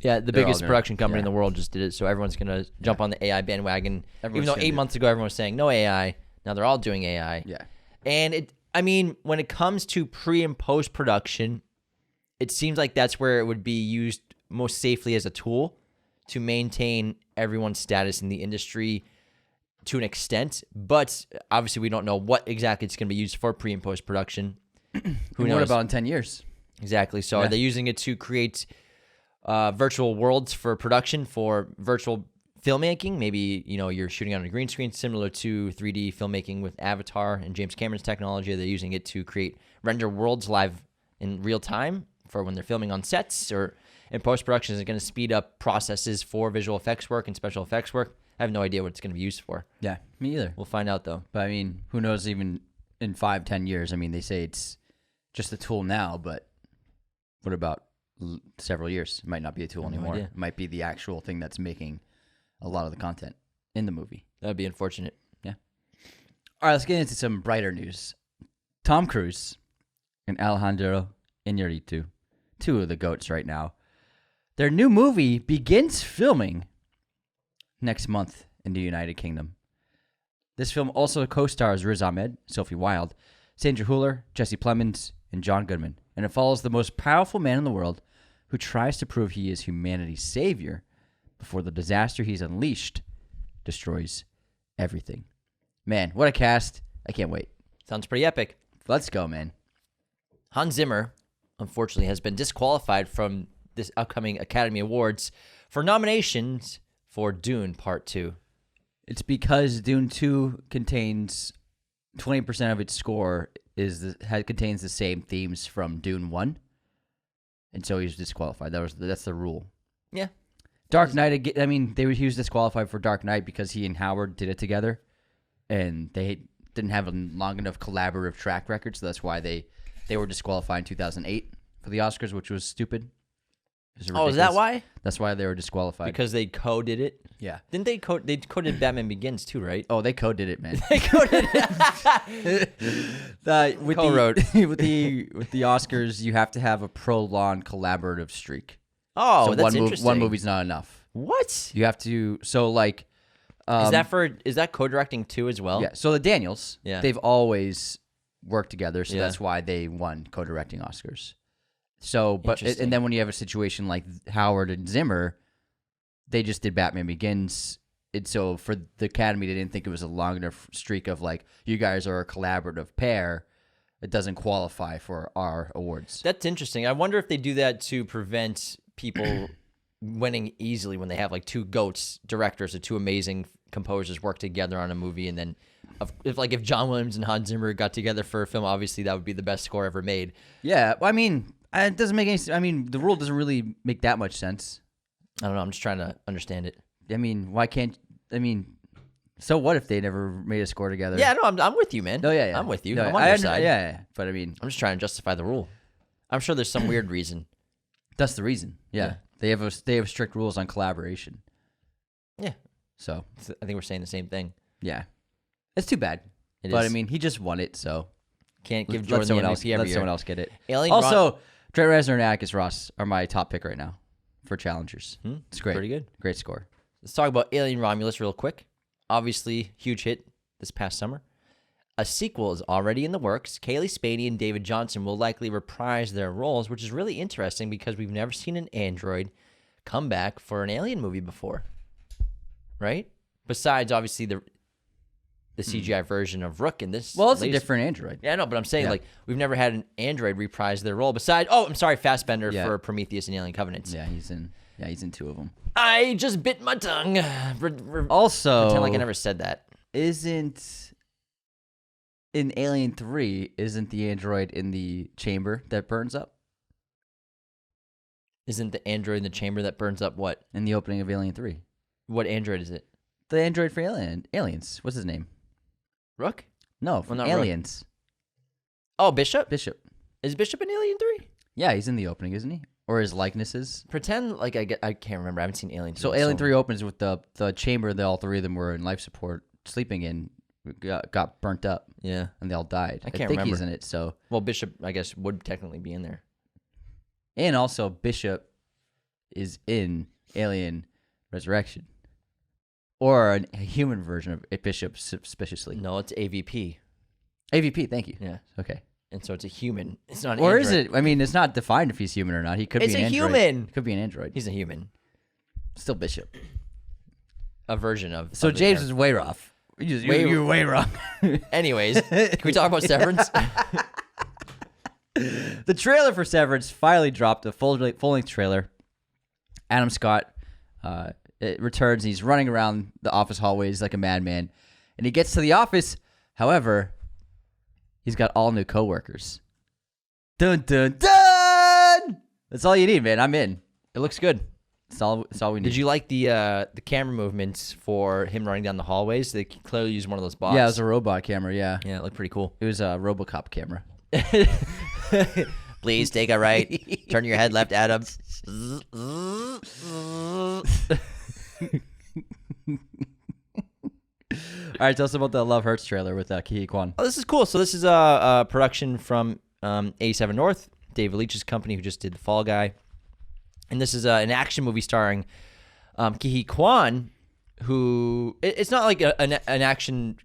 Speaker 1: Yeah, the biggest production company in the world just did it, so everyone's going to jump on the AI bandwagon. Even though 8 months ago everyone was saying no AI, now they're all doing AI.
Speaker 2: Yeah.
Speaker 1: And when it comes to pre- and post-production, it seems like that's where it would be used most safely as a tool to maintain everyone's status in the industry to an extent. But obviously we don't know what exactly it's going to be used for pre- and post-production. Who knows?
Speaker 2: What about in 10 years?
Speaker 1: Exactly. So are they using it to create virtual worlds for production, for virtual filmmaking? Maybe, you're shooting on a green screen, similar to 3D filmmaking with Avatar and James Cameron's technology. They're using it to render worlds live in real time for when they're filming on sets, or in post-production. Is it going to speed up processes for visual effects work and special effects work? I have no idea what it's going to be used for.
Speaker 2: Yeah, me either.
Speaker 1: We'll find out, though.
Speaker 2: But, who knows even in 5-10 years? They say just a tool now, but what about several years? It might not be a tool anymore.
Speaker 1: idea.
Speaker 2: It might be the actual thing that's making a lot of the content in the movie.
Speaker 1: That would be unfortunate.
Speaker 2: Yeah. All right, let's get into some brighter news. Tom Cruise and Alejandro Inarritu, two of the GOATs right now. Their new movie begins filming next month in the United Kingdom. This film also co-stars Riz Ahmed, Sophie Wilde, Sandra Hüller, Jesse Plemons, and John Goodman, and it follows the most powerful man in the world who tries to prove he is humanity's savior before the disaster he's unleashed destroys everything. Man, what a cast. I can't wait.
Speaker 1: Sounds pretty epic.
Speaker 2: Let's go, man.
Speaker 1: Hans Zimmer, unfortunately, has been disqualified from this upcoming Academy Awards for nominations for Dune Part 2.
Speaker 2: It's because Dune 2 contains 20% of its score contains the same themes from Dune 1. And so he's disqualified. That's the rule.
Speaker 1: Yeah.
Speaker 2: Dark Knight, he was disqualified for Dark Knight because he and Howard did it together. And they didn't have a long enough collaborative track record, so that's why they were disqualified in 2008 for the Oscars, which was stupid.
Speaker 1: Oh, is that why?
Speaker 2: That's why they were disqualified.
Speaker 1: Because they coded it?
Speaker 2: Yeah.
Speaker 1: Didn't they code? They coded Batman Begins too, right?
Speaker 2: Oh, they coded it, man.
Speaker 1: They coded it. Co-wrote.
Speaker 2: With the Oscars, you have to have a prolonged collaborative streak.
Speaker 1: Oh,
Speaker 2: so
Speaker 1: that's interesting.
Speaker 2: One movie's not enough.
Speaker 1: What?
Speaker 2: You have to. So like,
Speaker 1: is that co-directing too as well?
Speaker 2: Yeah. So the Daniels,
Speaker 1: Yeah.
Speaker 2: they've always worked together, so
Speaker 1: Yeah.
Speaker 2: that's why they won co-directing Oscars. So,
Speaker 1: Interesting.
Speaker 2: and then when you have a situation like Howard and Zimmer, they just did Batman Begins. And so for the Academy, they didn't think it was a long enough streak of like, you guys are a collaborative pair. It doesn't qualify for our awards.
Speaker 1: That's interesting. I wonder if they do that to prevent people winning easily when they have like two GOATs directors or two amazing composers work together on a movie, and then if John Williams and Hans Zimmer got together for a film, obviously that would be the best score ever made.
Speaker 2: Yeah, well, I mean, it doesn't make any sense. I mean, the rule doesn't really make that much sense.
Speaker 1: I don't know. I'm just trying to understand it.
Speaker 2: I mean, why can't? I mean, so what if they never made a score together?
Speaker 1: Yeah, no, I'm with you, man.
Speaker 2: No, yeah.
Speaker 1: I'm with you.
Speaker 2: No,
Speaker 1: I'm on your side.
Speaker 2: Yeah, but I mean,
Speaker 1: I'm just trying to justify the rule. I'm sure there's some weird reason.
Speaker 2: that's the reason. Yeah,
Speaker 1: Yeah.
Speaker 2: they have strict rules on collaboration.
Speaker 1: Yeah,
Speaker 2: So
Speaker 1: I think we're saying the same thing.
Speaker 2: yeah, it's too bad.
Speaker 1: It
Speaker 2: But
Speaker 1: is.
Speaker 2: I mean, he just won it, so
Speaker 1: Can't give
Speaker 2: let
Speaker 1: Jordan the
Speaker 2: someone
Speaker 1: MVP
Speaker 2: else
Speaker 1: every
Speaker 2: let
Speaker 1: year.
Speaker 2: someone else get it.
Speaker 1: Alien
Speaker 2: Also, Trent Reznor and Atticus Ross are my top pick right now for challengers. It's great.
Speaker 1: Pretty good.
Speaker 2: Great score.
Speaker 1: Let's talk about Alien Romulus real quick. Obviously, huge hit this past summer. A sequel is already in the works. Kaylee Spaney and David Johnson will likely reprise their roles, which is really interesting because we've never seen an android come back for an Alien movie before. Right? Besides, obviously, the CGI version of Rook in this.
Speaker 2: Well, it's a
Speaker 1: latest-
Speaker 2: different android.
Speaker 1: Yeah, no, but I'm saying,
Speaker 2: Yeah.
Speaker 1: like, we've never had an android reprise their role besides, I'm sorry, Fassbender
Speaker 2: Yeah.
Speaker 1: for Prometheus and Alien Covenants.
Speaker 2: Yeah, he's in two of them.
Speaker 1: I just bit my tongue.
Speaker 2: Also,
Speaker 1: Pretend like I never said that.
Speaker 2: isn't in Alien 3, isn't the android in the chamber that burns up?
Speaker 1: Isn't the android in the chamber that burns up what?
Speaker 2: In the opening of Alien 3.
Speaker 1: What android is it?
Speaker 2: The android for Aliens. What's his name?
Speaker 1: Rook?
Speaker 2: No, from
Speaker 1: not Rook.
Speaker 2: Aliens.
Speaker 1: Oh, Bishop?
Speaker 2: Bishop.
Speaker 1: Is Bishop in Alien 3?
Speaker 2: Yeah, he's in the opening, isn't he? Or his likenesses.
Speaker 1: Pretend like I can't remember. I haven't seen Alien 3.
Speaker 2: So Alien 3 opens with the chamber that all three of them were in life support sleeping in got burnt up.
Speaker 1: Yeah.
Speaker 2: And they all died.
Speaker 1: I can't
Speaker 2: think he's
Speaker 1: remember.
Speaker 2: in it, so.
Speaker 1: Well, Bishop, I guess, would technically be in there.
Speaker 2: And also Bishop is in Alien Resurrection. Or a human version of Bishop suspiciously.
Speaker 1: No, it's AVP.
Speaker 2: AVP, thank you.
Speaker 1: Yeah.
Speaker 2: Okay.
Speaker 1: And so it's a human. It's not an
Speaker 2: Or
Speaker 1: android.
Speaker 2: is it? I mean, it's not defined if he's human or not. He could
Speaker 1: It's
Speaker 2: be an
Speaker 1: a
Speaker 2: android.
Speaker 1: human.
Speaker 2: Could be an android.
Speaker 1: He's a human.
Speaker 2: Still Bishop.
Speaker 1: A version of.
Speaker 2: So
Speaker 1: of the
Speaker 2: James
Speaker 1: character.
Speaker 2: is way off. You're way wrong.
Speaker 1: Anyways, can we talk about Severance?
Speaker 2: The trailer for Severance finally dropped, a full-length trailer. Adam Scott it returns. He's running around the office hallways like a madman. And he gets to the office. However, he's got all new coworkers. Dun, dun, dun! That's all you need, man. I'm in.
Speaker 1: It looks good.
Speaker 2: That's all we need.
Speaker 1: Did you like the camera movements for him running down the hallways? They clearly used one of those bots.
Speaker 2: Yeah, it was a robot camera, yeah.
Speaker 1: Yeah, it looked pretty cool.
Speaker 2: It was a RoboCop camera.
Speaker 1: Please take a right. Turn your head left, Adam.
Speaker 2: All right, tell us about the Love Hurts trailer with Ki Kwan.
Speaker 1: Oh, this is cool. So this is a production from 87 North, David Leitch's company, who just did The Fall Guy. And this is an action movie starring Ki Kwan, who it's not like an action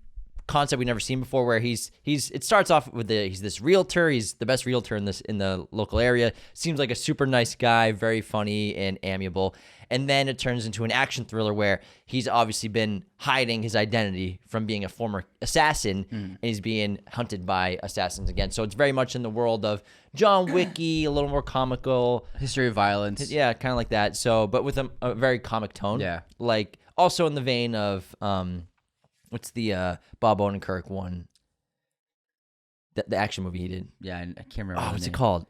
Speaker 1: concept we've never seen before, where it starts off with he's this realtor. He's the best realtor in the local area. Seems like a super nice guy, very funny and amiable. And then it turns into an action thriller where he's obviously been hiding his identity from being a former assassin, and he's being hunted by assassins again. So it's very much in the world of John Wicky, a little more comical.
Speaker 2: History of violence.
Speaker 1: Yeah, kind of like that. So, but with a very comic tone.
Speaker 2: Yeah.
Speaker 1: Like, also in the vein of, what's the Bob Odenkirk one? The action movie he did.
Speaker 2: Yeah, I can't remember.
Speaker 1: Oh, what's it called?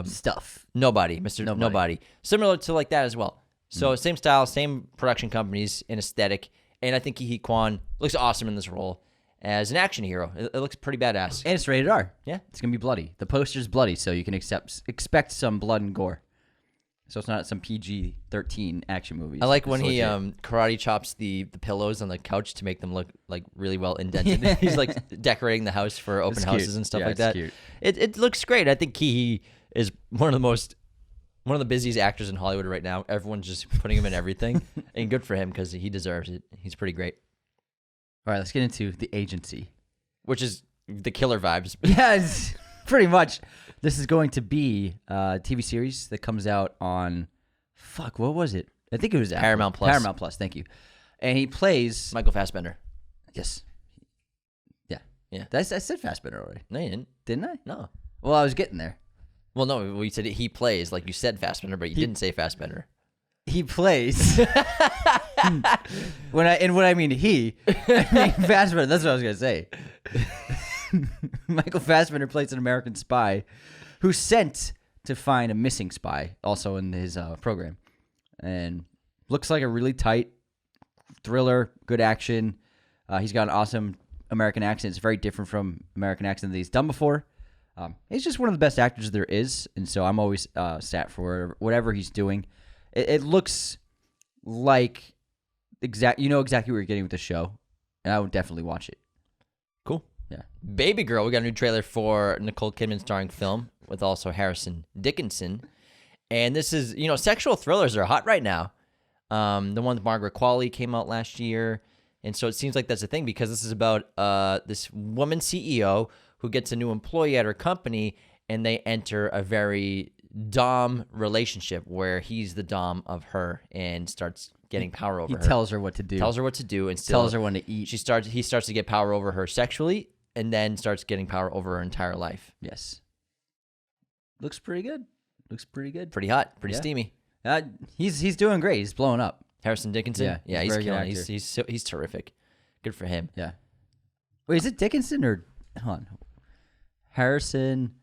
Speaker 2: Stuff.
Speaker 1: Nobody, Mr. Nobody. Similar to like that as well. So same style, same production companies and aesthetic. And I think Ki Kwan looks awesome in this role as an action hero. It looks pretty badass.
Speaker 2: And it's rated R.
Speaker 1: Yeah.
Speaker 2: It's going to be bloody. The poster's bloody, so you can expect some blood and gore. So it's not some PG-13 action movies.
Speaker 1: I like when he karate chops the pillows on the couch to make them look like really well indented. He's like decorating the house for open houses and stuff like that.
Speaker 2: Cute.
Speaker 1: It looks great. I think Ki is one of the busiest actors in Hollywood right now. Everyone's just putting him in everything, and good for him because he deserves it. He's pretty great.
Speaker 2: All right, let's get into The Agency,
Speaker 1: which is the killer vibes.
Speaker 2: Yeah, it's pretty much. This is going to be a TV series that comes out on, what was it? I think it was
Speaker 1: Paramount Plus.
Speaker 2: Paramount Plus, thank you. And he plays
Speaker 1: Michael Fassbender.
Speaker 2: Yes. Yeah.
Speaker 1: Yeah.
Speaker 2: I said Fassbender already.
Speaker 1: No, you didn't.
Speaker 2: Didn't I?
Speaker 1: No.
Speaker 2: Well, I was getting there.
Speaker 1: Well, no, we said he plays, like you said Fassbender, but you didn't say Fassbender.
Speaker 2: He plays. When I mean he, I mean Fassbender. That's what I was gonna say. Michael Fassbender plays an American spy who's sent to find a missing spy, also in his program, and looks like a really tight thriller, good action. He's got an awesome American accent. It's very different from American accent that he's done before. He's just one of the best actors there is, and so I'm always sat for whatever he's doing. It looks like exactly what you're getting with the show, and I would definitely watch it.
Speaker 1: Cool.
Speaker 2: Yeah.
Speaker 1: Babygirl, we got a new trailer for Nicole Kidman starring film with also Harrison Dickinson. And this is, sexual thrillers are hot right now. The one with Margaret Qualley came out last year. And so it seems like that's a thing because this is about this woman CEO who gets a new employee at her company, and they enter a very dom relationship where he's the dom of her and starts getting power over her.
Speaker 2: He tells her what to do.
Speaker 1: Tells her what to do and still
Speaker 2: tells her when to eat.
Speaker 1: He starts to get power over her sexually, and then starts getting power over her entire life.
Speaker 2: Yes. Looks pretty good.
Speaker 1: Pretty hot. Pretty steamy.
Speaker 2: He's doing great. He's blowing up.
Speaker 1: Harrison Dickinson. Yeah, he's killing. He's terrific. Good for him.
Speaker 2: Yeah. Wait, is it Dickinson or hold on? Harrison,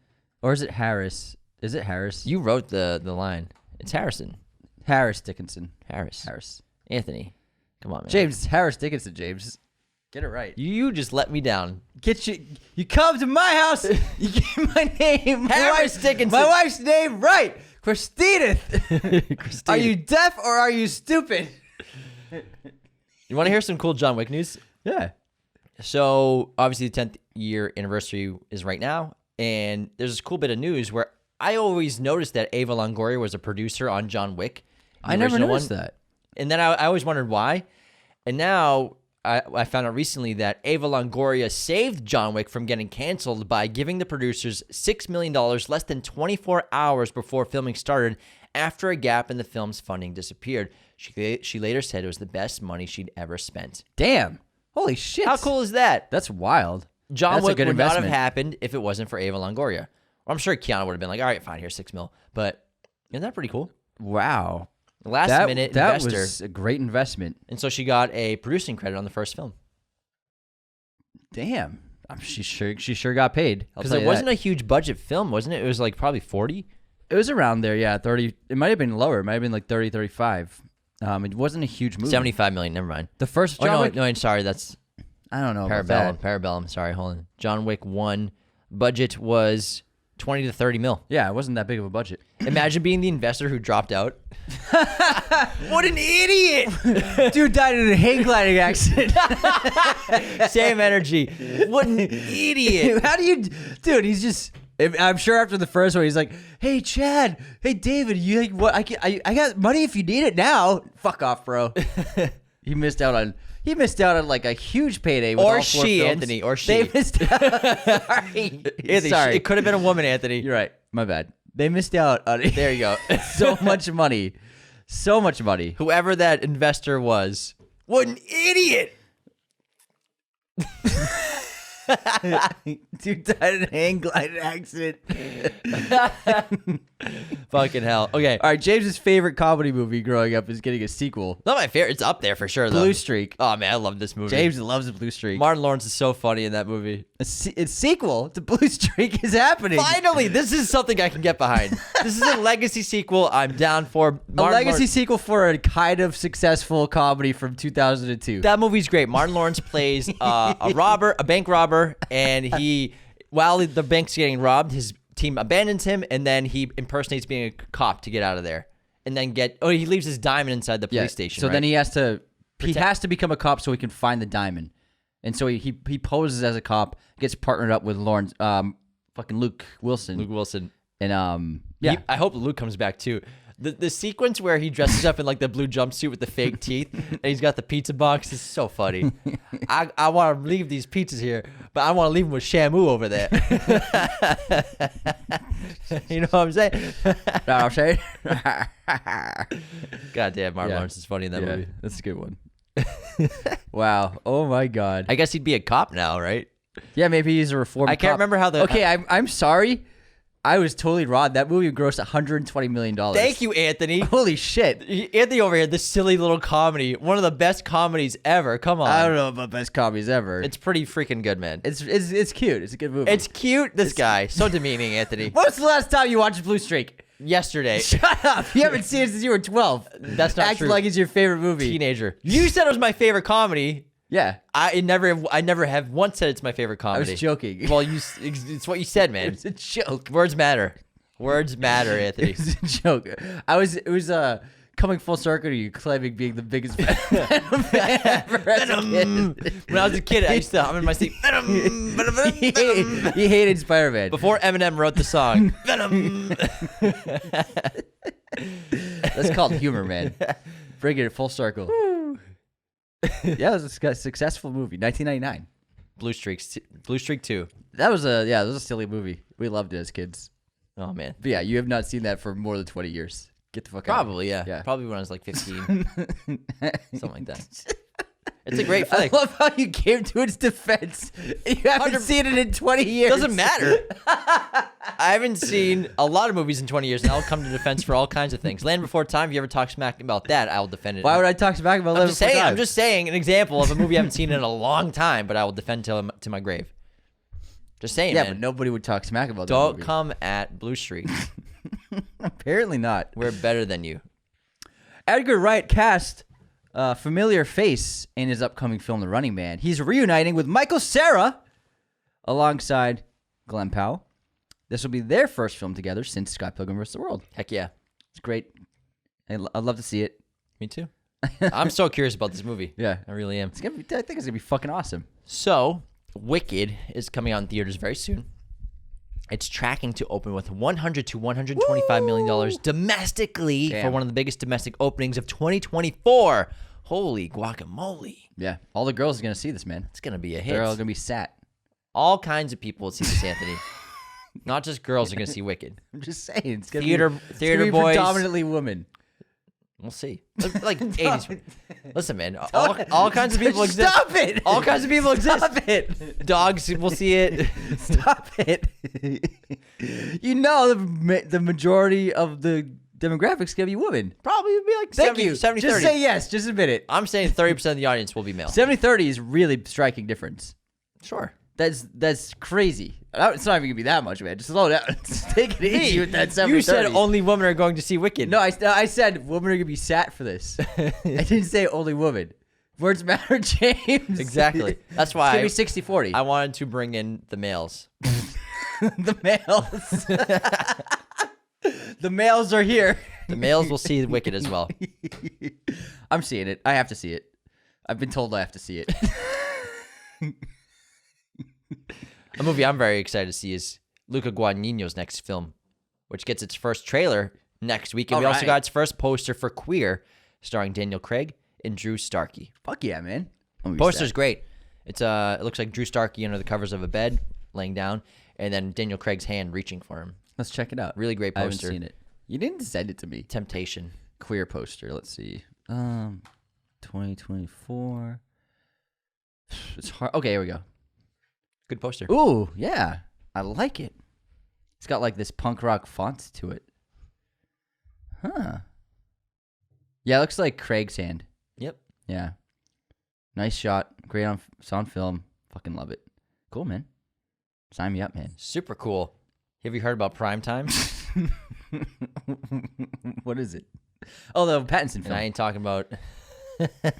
Speaker 2: or is it Harris? Is it Harris?
Speaker 1: You wrote the line. It's Harrison.
Speaker 2: Harris Dickinson.
Speaker 1: Harris. Anthony. Come on, man.
Speaker 2: James. Harris Dickinson. James. Get it right.
Speaker 1: You just let me down.
Speaker 2: You come to my house. You get my name.
Speaker 1: Harris Dickinson.
Speaker 2: My wife's name right. Christina. Are you deaf or are you stupid?
Speaker 1: You want to hear some cool John Wick news?
Speaker 2: Yeah.
Speaker 1: So obviously the 10th year anniversary is right now, and there's this cool bit of news where I always noticed that Eva Longoria was a producer on John Wick.
Speaker 2: I never noticed that.
Speaker 1: And then I always wondered why. And now I found out recently that Eva Longoria saved John Wick from getting canceled by giving the producers $6 million less than 24 hours before filming started after a gap in the film's funding disappeared. She later said it was the best money she'd ever spent.
Speaker 2: Damn. Holy shit.
Speaker 1: How cool is that?
Speaker 2: That's wild.
Speaker 1: John Wick would not have happened if it wasn't for Eva Longoria. I'm sure Keanu would have been like, all right, fine, here's $6 million. But isn't that pretty cool?
Speaker 2: Wow.
Speaker 1: Last minute investor.
Speaker 2: That was a great investment.
Speaker 1: And so she got a producing credit on the first film.
Speaker 2: Damn. She sure got paid.
Speaker 1: Because it wasn't a huge budget film, wasn't it? It was like probably 40.
Speaker 2: It was around there, yeah, 30. It might have been lower. It might have been like 30, 35. It wasn't a huge movie.
Speaker 1: 75 million, never mind.
Speaker 2: The first John Wick?
Speaker 1: No, I'm sorry, that's
Speaker 2: I don't know.
Speaker 1: Parabellum. Sorry, hold on. John Wick 1 budget was 20 to 30 mil.
Speaker 2: Yeah, it wasn't that big of a budget.
Speaker 1: Imagine being the investor who dropped out. What an idiot!
Speaker 2: Dude died in a hang gliding accident.
Speaker 1: Same energy. What an idiot!
Speaker 2: How do you, dude? He's just. I'm sure after the first one, he's like, "Hey, Chad. Hey, David. You like what? I got money if you need it now. Fuck off, bro." He missed out on like a huge payday. With
Speaker 1: Or
Speaker 2: all
Speaker 1: she,
Speaker 2: 4 films.
Speaker 1: Anthony. Or she.
Speaker 2: They missed out. Sorry.
Speaker 1: Anthony,
Speaker 2: Sorry.
Speaker 1: it could have been a woman, Anthony.
Speaker 2: You're right. My bad. They missed out on
Speaker 1: There you go.
Speaker 2: so much money. So much money.
Speaker 1: Whoever that investor was. What an idiot!
Speaker 2: Dude died in a hang gliding accident.
Speaker 1: Fucking hell. Okay.
Speaker 2: All right, James's favorite comedy movie growing up is getting a sequel.
Speaker 1: Not my favorite. It's up there for sure, though.
Speaker 2: Blue Streak.
Speaker 1: Oh, man. I love this movie.
Speaker 2: James loves a Blue Streak.
Speaker 1: Martin Lawrence is so funny in that movie.
Speaker 2: A sequel to Blue Streak is happening.
Speaker 1: Finally, this is something I can get behind. This is a legacy sequel I'm down for.
Speaker 2: A legacy sequel for a kind of successful comedy from 2002.
Speaker 1: That movie's great. Martin Lawrence plays a bank robber, and while the bank's getting robbed, his team abandons him, and then he impersonates being a cop to get out of there, and then he leaves his diamond inside the police station.
Speaker 2: So
Speaker 1: right?
Speaker 2: then he has to become a cop so he can find the diamond, and so he poses as a cop, gets partnered up with Lawrence, fucking Luke Wilson, and
Speaker 1: I hope Luke comes back too. The sequence where he dresses up in like the blue jumpsuit with the fake teeth and he's got the pizza box is so funny. I want to leave these pizzas here, but I want to leave them with Shamu over there. You know what I'm saying?
Speaker 2: know what I'm saying?
Speaker 1: God damn, Martin Lawrence is funny in that movie.
Speaker 2: That's a good one. Wow. Oh my God.
Speaker 1: I guess he'd be a cop now, right?
Speaker 2: Yeah, maybe he's a reformed
Speaker 1: I can't
Speaker 2: cop.
Speaker 1: remember how the...
Speaker 2: Okay, I'm sorry. I was totally wrong. That movie grossed $120 million.
Speaker 1: Thank you, Anthony.
Speaker 2: Holy shit.
Speaker 1: Anthony over here, this silly little comedy. One of the best comedies ever. Come on.
Speaker 2: I don't know about best comedies ever.
Speaker 1: It's pretty freaking good, man.
Speaker 2: It's cute. It's a good movie.
Speaker 1: It's cute. This guy. So demeaning, Anthony.
Speaker 2: When was the last time you watched Blue Streak?
Speaker 1: Yesterday.
Speaker 2: Shut up. You haven't seen it since you were 12.
Speaker 1: That's not
Speaker 2: Acting
Speaker 1: true.
Speaker 2: like it's your favorite movie.
Speaker 1: Teenager. You said it was my favorite comedy.
Speaker 2: Yeah.
Speaker 1: I never have once said it's my favorite comedy.
Speaker 2: I was joking.
Speaker 1: Well, it's what you said, man.
Speaker 2: It's a joke.
Speaker 1: Words matter. Words matter, Anthony.
Speaker 2: It was a joke. It was coming full circle to you claiming being the biggest Venom fan ever as a kid.
Speaker 1: When I was a kid, I used to hum in my sleep. Venom, Venom, Venom.
Speaker 2: He hated Spider-Man.
Speaker 1: Before Eminem wrote the song. Venom.
Speaker 2: That's called humor, man. Bringing it full circle. Yeah, it was a successful movie. 1999.
Speaker 1: Blue Streak 2.
Speaker 2: That was a silly movie. We loved it as kids.
Speaker 1: Oh, man.
Speaker 2: But yeah, you have not seen that for more than 20 years. Get the fuck out.
Speaker 1: Probably, yeah. Probably when I was like 15. Something like that. It's a great flick.
Speaker 2: I love how you came to its defense. You haven't seen it in 20 years.
Speaker 1: Doesn't matter. I haven't seen a lot of movies in 20 years, and I'll come to defense for all kinds of things. Land Before Time, if you ever talk smack about that, I will defend it.
Speaker 2: Why would I talk smack about Land Before Time?
Speaker 1: I'm just saying an example of a movie I haven't seen in a long time, but I will defend to my grave. Just saying,
Speaker 2: yeah,
Speaker 1: man.
Speaker 2: but nobody would talk smack about that
Speaker 1: Don't
Speaker 2: movie.
Speaker 1: come at Blue Streak.
Speaker 2: Apparently not.
Speaker 1: We're better than you.
Speaker 2: Edgar Wright cast a familiar face in his upcoming film, The Running Man. He's reuniting with Michael Cera alongside Glenn Powell. This will be their first film together since Scott Pilgrim vs. the World.
Speaker 1: Heck yeah.
Speaker 2: It's great. I'd love to see it.
Speaker 1: Me too. I'm so curious about this movie.
Speaker 2: Yeah.
Speaker 1: I really am.
Speaker 2: I think it's going to be fucking awesome.
Speaker 1: So, Wicked is coming out in theaters very soon. It's tracking to open with $100 to $125 million domestically for one of the biggest domestic openings of 2024. Holy guacamole.
Speaker 2: Yeah. All the girls are going to see this, man.
Speaker 1: It's going to be a hit.
Speaker 2: They're all going to be sat.
Speaker 1: All kinds of people will see this, Anthony. Not just girls are going to see Wicked.
Speaker 2: I'm just saying. It's going
Speaker 1: Theater
Speaker 2: to be
Speaker 1: boys.
Speaker 2: predominantly women.
Speaker 1: We'll see. Like 80s. Listen, man. All kinds of people exist.
Speaker 2: Stop it.
Speaker 1: All kinds of people exist.
Speaker 2: Stop it.
Speaker 1: Dogs will see it.
Speaker 2: Stop it. You know the majority of the demographics can be women.
Speaker 1: Probably be like
Speaker 2: Thank
Speaker 1: 70,
Speaker 2: you.
Speaker 1: 70
Speaker 2: Just
Speaker 1: 30.
Speaker 2: say yes. Just admit it.
Speaker 1: I'm saying 30% of the audience will be male.
Speaker 2: 70-30 is really striking difference.
Speaker 1: Sure.
Speaker 2: That's crazy. It's not even gonna be that much, man. Just slow down. Just take it easy with that 70-30.
Speaker 1: You said only women are going to see Wicked.
Speaker 2: No, I said women are gonna be sat for this. I didn't say only women. Words matter, James.
Speaker 1: Exactly. That's why
Speaker 2: It's gonna be 60-40.
Speaker 1: I wanted to bring in the males.
Speaker 2: The males. The males are here.
Speaker 1: The males will see Wicked as well.
Speaker 2: I'm seeing it. I have to see it. I've been told I have to see it.
Speaker 1: A movie I'm very excited to see is Luca Guadagnino's next film, which gets its first trailer next week. And we also got its first poster for Queer, starring Daniel Craig and Drew Starkey.
Speaker 2: Fuck yeah, man.
Speaker 1: Poster's great. It looks like Drew Starkey under the covers of a bed, laying down, and then Daniel Craig's hand reaching for him.
Speaker 2: Let's check it out.
Speaker 1: Really great poster.
Speaker 2: I haven't seen it. You didn't send it to me.
Speaker 1: Temptation.
Speaker 2: Queer poster. Let's see. 2024. It's hard. Okay, here we go.
Speaker 1: Good poster.
Speaker 2: Ooh, yeah. I like it. It's got like this punk rock font to it. Huh. Yeah, it looks like Craig's hand.
Speaker 1: Yep.
Speaker 2: Yeah. Nice shot. Great on film. Fucking love it. Cool, man. Sign me up, man.
Speaker 1: Super cool. Have you heard about Primetime?
Speaker 2: What is it? Oh, the Pattinson film.
Speaker 1: And I ain't talking about...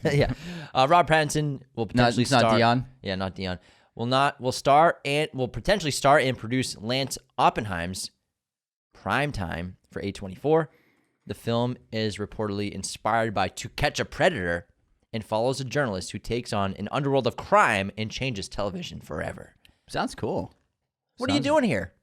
Speaker 1: yeah. Rob Pattinson will potentially star...
Speaker 2: Not Dion?
Speaker 1: Yeah, not Dion. Will potentially star and produce Lance Oppenheim's Primetime for A24. The film is reportedly inspired by To Catch a Predator and follows a journalist who takes on an underworld of crime and changes television forever.
Speaker 2: Sounds cool.
Speaker 1: What are you doing here?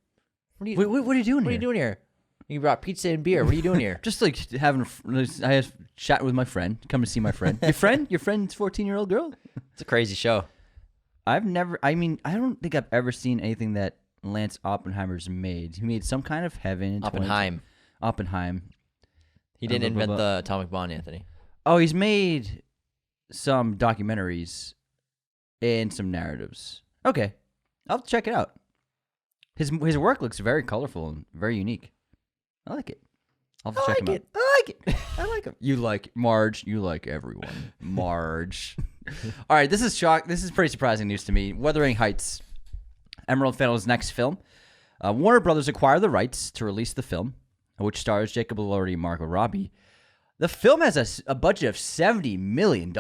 Speaker 2: What are you doing here?
Speaker 1: You brought pizza and beer. What are you doing here?
Speaker 2: Just like I have chat with my friend. Come to see my friend. Your friend's 14-year-old girl?
Speaker 1: It's a crazy show.
Speaker 2: I don't think I've ever seen anything that Lance Oppenheimer's made. He made some kind of Heaven.
Speaker 1: Oppenheim. He didn't invent the atomic bomb, Anthony.
Speaker 2: Oh, he's made some documentaries and some narratives. Okay. I'll check it out. His work looks very colorful and very unique. I like it. I'll have to check him out. I like him. You like Marge. You like everyone. Marge. All right, this is pretty surprising news to me. Wuthering Heights, Emerald Fennell's next film. Warner Brothers acquired the rights to release the film, which stars Jacob Elordi and Margot Robbie. The film has a budget of $70 million.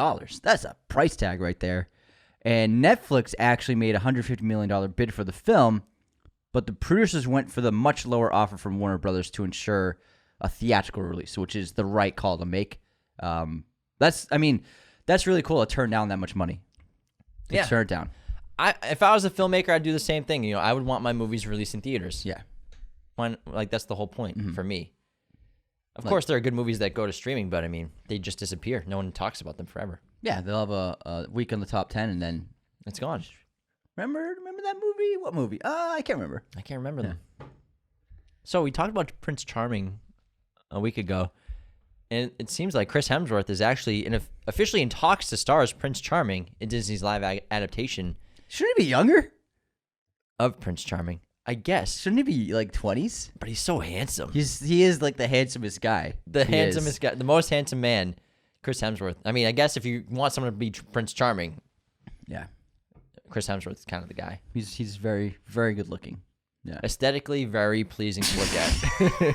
Speaker 2: That's a price tag right there. And Netflix actually made a $150 million bid for the film, but the producers went for the much lower offer from Warner Brothers to ensure a theatrical release, which is the right call to make. That's really cool to turn down that much money. Turn it down.
Speaker 1: If I was a filmmaker, I'd do the same thing. I would want my movies released in theaters.
Speaker 2: Yeah.
Speaker 1: That's the whole point for me. Of course, there are good movies that go to streaming, but they just disappear. No one talks about them forever.
Speaker 2: Yeah, they'll have a week on the top 10 and then
Speaker 1: it's gone.
Speaker 2: Remember that movie? What movie? I can't remember.
Speaker 1: I can't remember them. So we talked about Prince Charming a week ago, and it seems like Chris Hemsworth is actually officially in talks to star as Prince Charming in Disney's live adaptation.
Speaker 2: Shouldn't he be younger?
Speaker 1: Of Prince Charming, I guess.
Speaker 2: Shouldn't he be like 20s?
Speaker 1: But he's so handsome.
Speaker 2: He is like the handsomest guy.
Speaker 1: Guy, the most handsome man, Chris Hemsworth. I guess if you want someone to be Prince Charming,
Speaker 2: yeah,
Speaker 1: Chris Hemsworth is kind of the guy.
Speaker 2: He's very, very good looking. Yeah,
Speaker 1: aesthetically very pleasing to look at.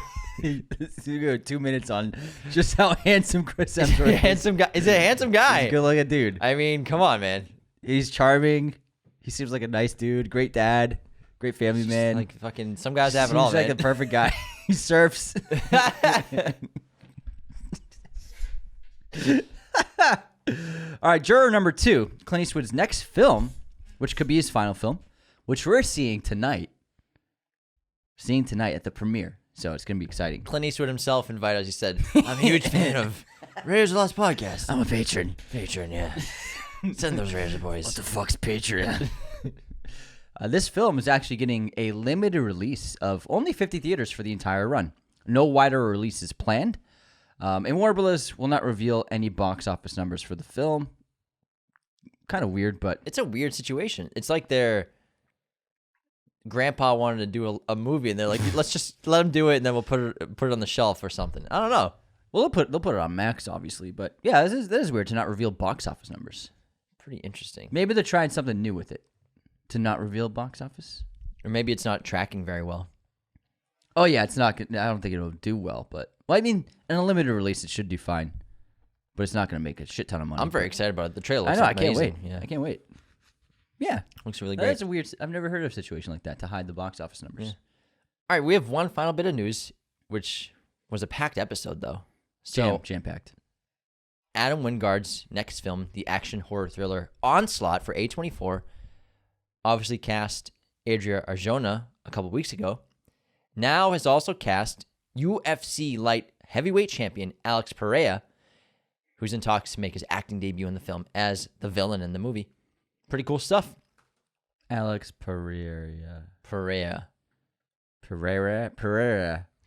Speaker 2: You go 2 minutes on just how handsome Chris Hemsworth is.
Speaker 1: Handsome guy. Is a handsome guy.
Speaker 2: He's a good-looking dude.
Speaker 1: Come on, man.
Speaker 2: He's charming. He seems like a nice dude. Great dad. Great family man.
Speaker 1: Like fucking some guys have it all, man.
Speaker 2: Seems like the perfect guy. He surfs. All right, Juror number 2, Clint Eastwood's next film, which could be his final film, which we're seeing tonight. At the premiere. So it's going to be exciting.
Speaker 1: Clint Eastwood himself invited us. He said, I'm a huge fan of Raiders of the Lost Podcast.
Speaker 2: I'm a patron.
Speaker 1: Patron, yeah. Send those Razor boys.
Speaker 2: What the fuck's Patreon? This film is actually getting a limited release of only 50 theaters for the entire run. No wider release is planned. And Warner Bros. Will not reveal any box office numbers for the film. Kind of weird, but...
Speaker 1: It's a weird situation. It's like their grandpa wanted to do a movie, and they're like, let's just let him do it, and then we'll put it on the shelf or something. I don't know.
Speaker 2: Well, they'll put it on Max, obviously, but yeah, that is weird to not reveal box office numbers.
Speaker 1: Pretty interesting.
Speaker 2: Maybe they're trying something new with it, to not reveal box office.
Speaker 1: Or maybe it's not tracking very well.
Speaker 2: Oh yeah, it's not. I don't think it'll do well, but in a limited release, it should do fine. But it's not going to make a shit ton of money.
Speaker 1: I'm very excited about it. The trailer looks
Speaker 2: I know.
Speaker 1: amazing.
Speaker 2: I can't wait. Yeah.
Speaker 1: Looks really great.
Speaker 2: That's a weird. I've never heard of a situation like that to hide the box office numbers.
Speaker 1: Yeah. All right, we have one final bit of news, which was a packed episode, though. So,
Speaker 2: jam-packed.
Speaker 1: Adam Wingard's next film, the action horror thriller Onslaught for A24, obviously cast Adria Arjona a couple weeks ago. Now has also cast UFC light heavyweight champion Alex Pereira, who's in talks to make his acting debut in the film as the villain in the movie. Pretty cool stuff.
Speaker 2: Alex Pereira.
Speaker 1: Pereira.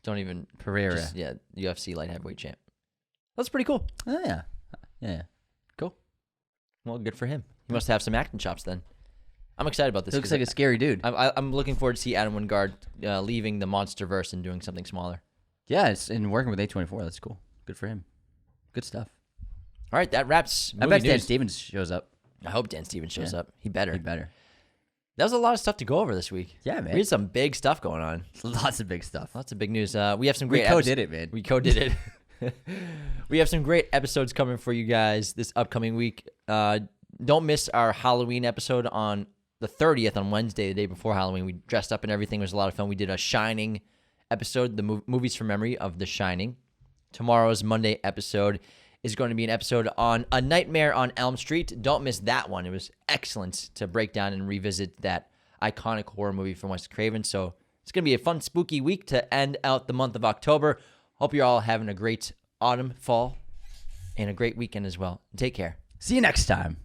Speaker 1: Don't even...
Speaker 2: Pereira.
Speaker 1: Just, yeah, UFC light heavyweight champ. That's pretty cool.
Speaker 2: Oh, yeah. Yeah. Cool.
Speaker 1: Well, good for him. He must have some acting chops then. I'm excited about this.
Speaker 2: He looks like a scary dude.
Speaker 1: I'm looking forward to see Adam Wingard leaving the MonsterVerse and doing something smaller.
Speaker 2: Yeah, and working with A24. That's cool. Good for him. Good stuff.
Speaker 1: All right, that wraps.
Speaker 2: I bet Dan Stevens shows up.
Speaker 1: I hope Dan Stevens shows up. He better.
Speaker 2: He better.
Speaker 1: That was a lot of stuff to go over this week.
Speaker 2: Yeah, man.
Speaker 1: We had some big stuff going on.
Speaker 2: Lots of big stuff.
Speaker 1: Lots of big news. We have some great...
Speaker 2: We co-did it, man.
Speaker 1: We co-did it. We have some great episodes coming for you guys this upcoming week. Don't miss our Halloween episode on the 30th on Wednesday, the day before Halloween. We dressed up and everything. It was a lot of fun. We did a Shining episode, the movies from memory of The Shining. Tomorrow's Monday episode is going to be an episode on A Nightmare on Elm Street. Don't miss that one. It was excellent to break down and revisit that iconic horror movie from Wes Craven. So it's going to be a fun, spooky week to end out the month of October. Hope you're all having a great autumn, fall, and a great weekend as well. Take care.
Speaker 2: See you next time.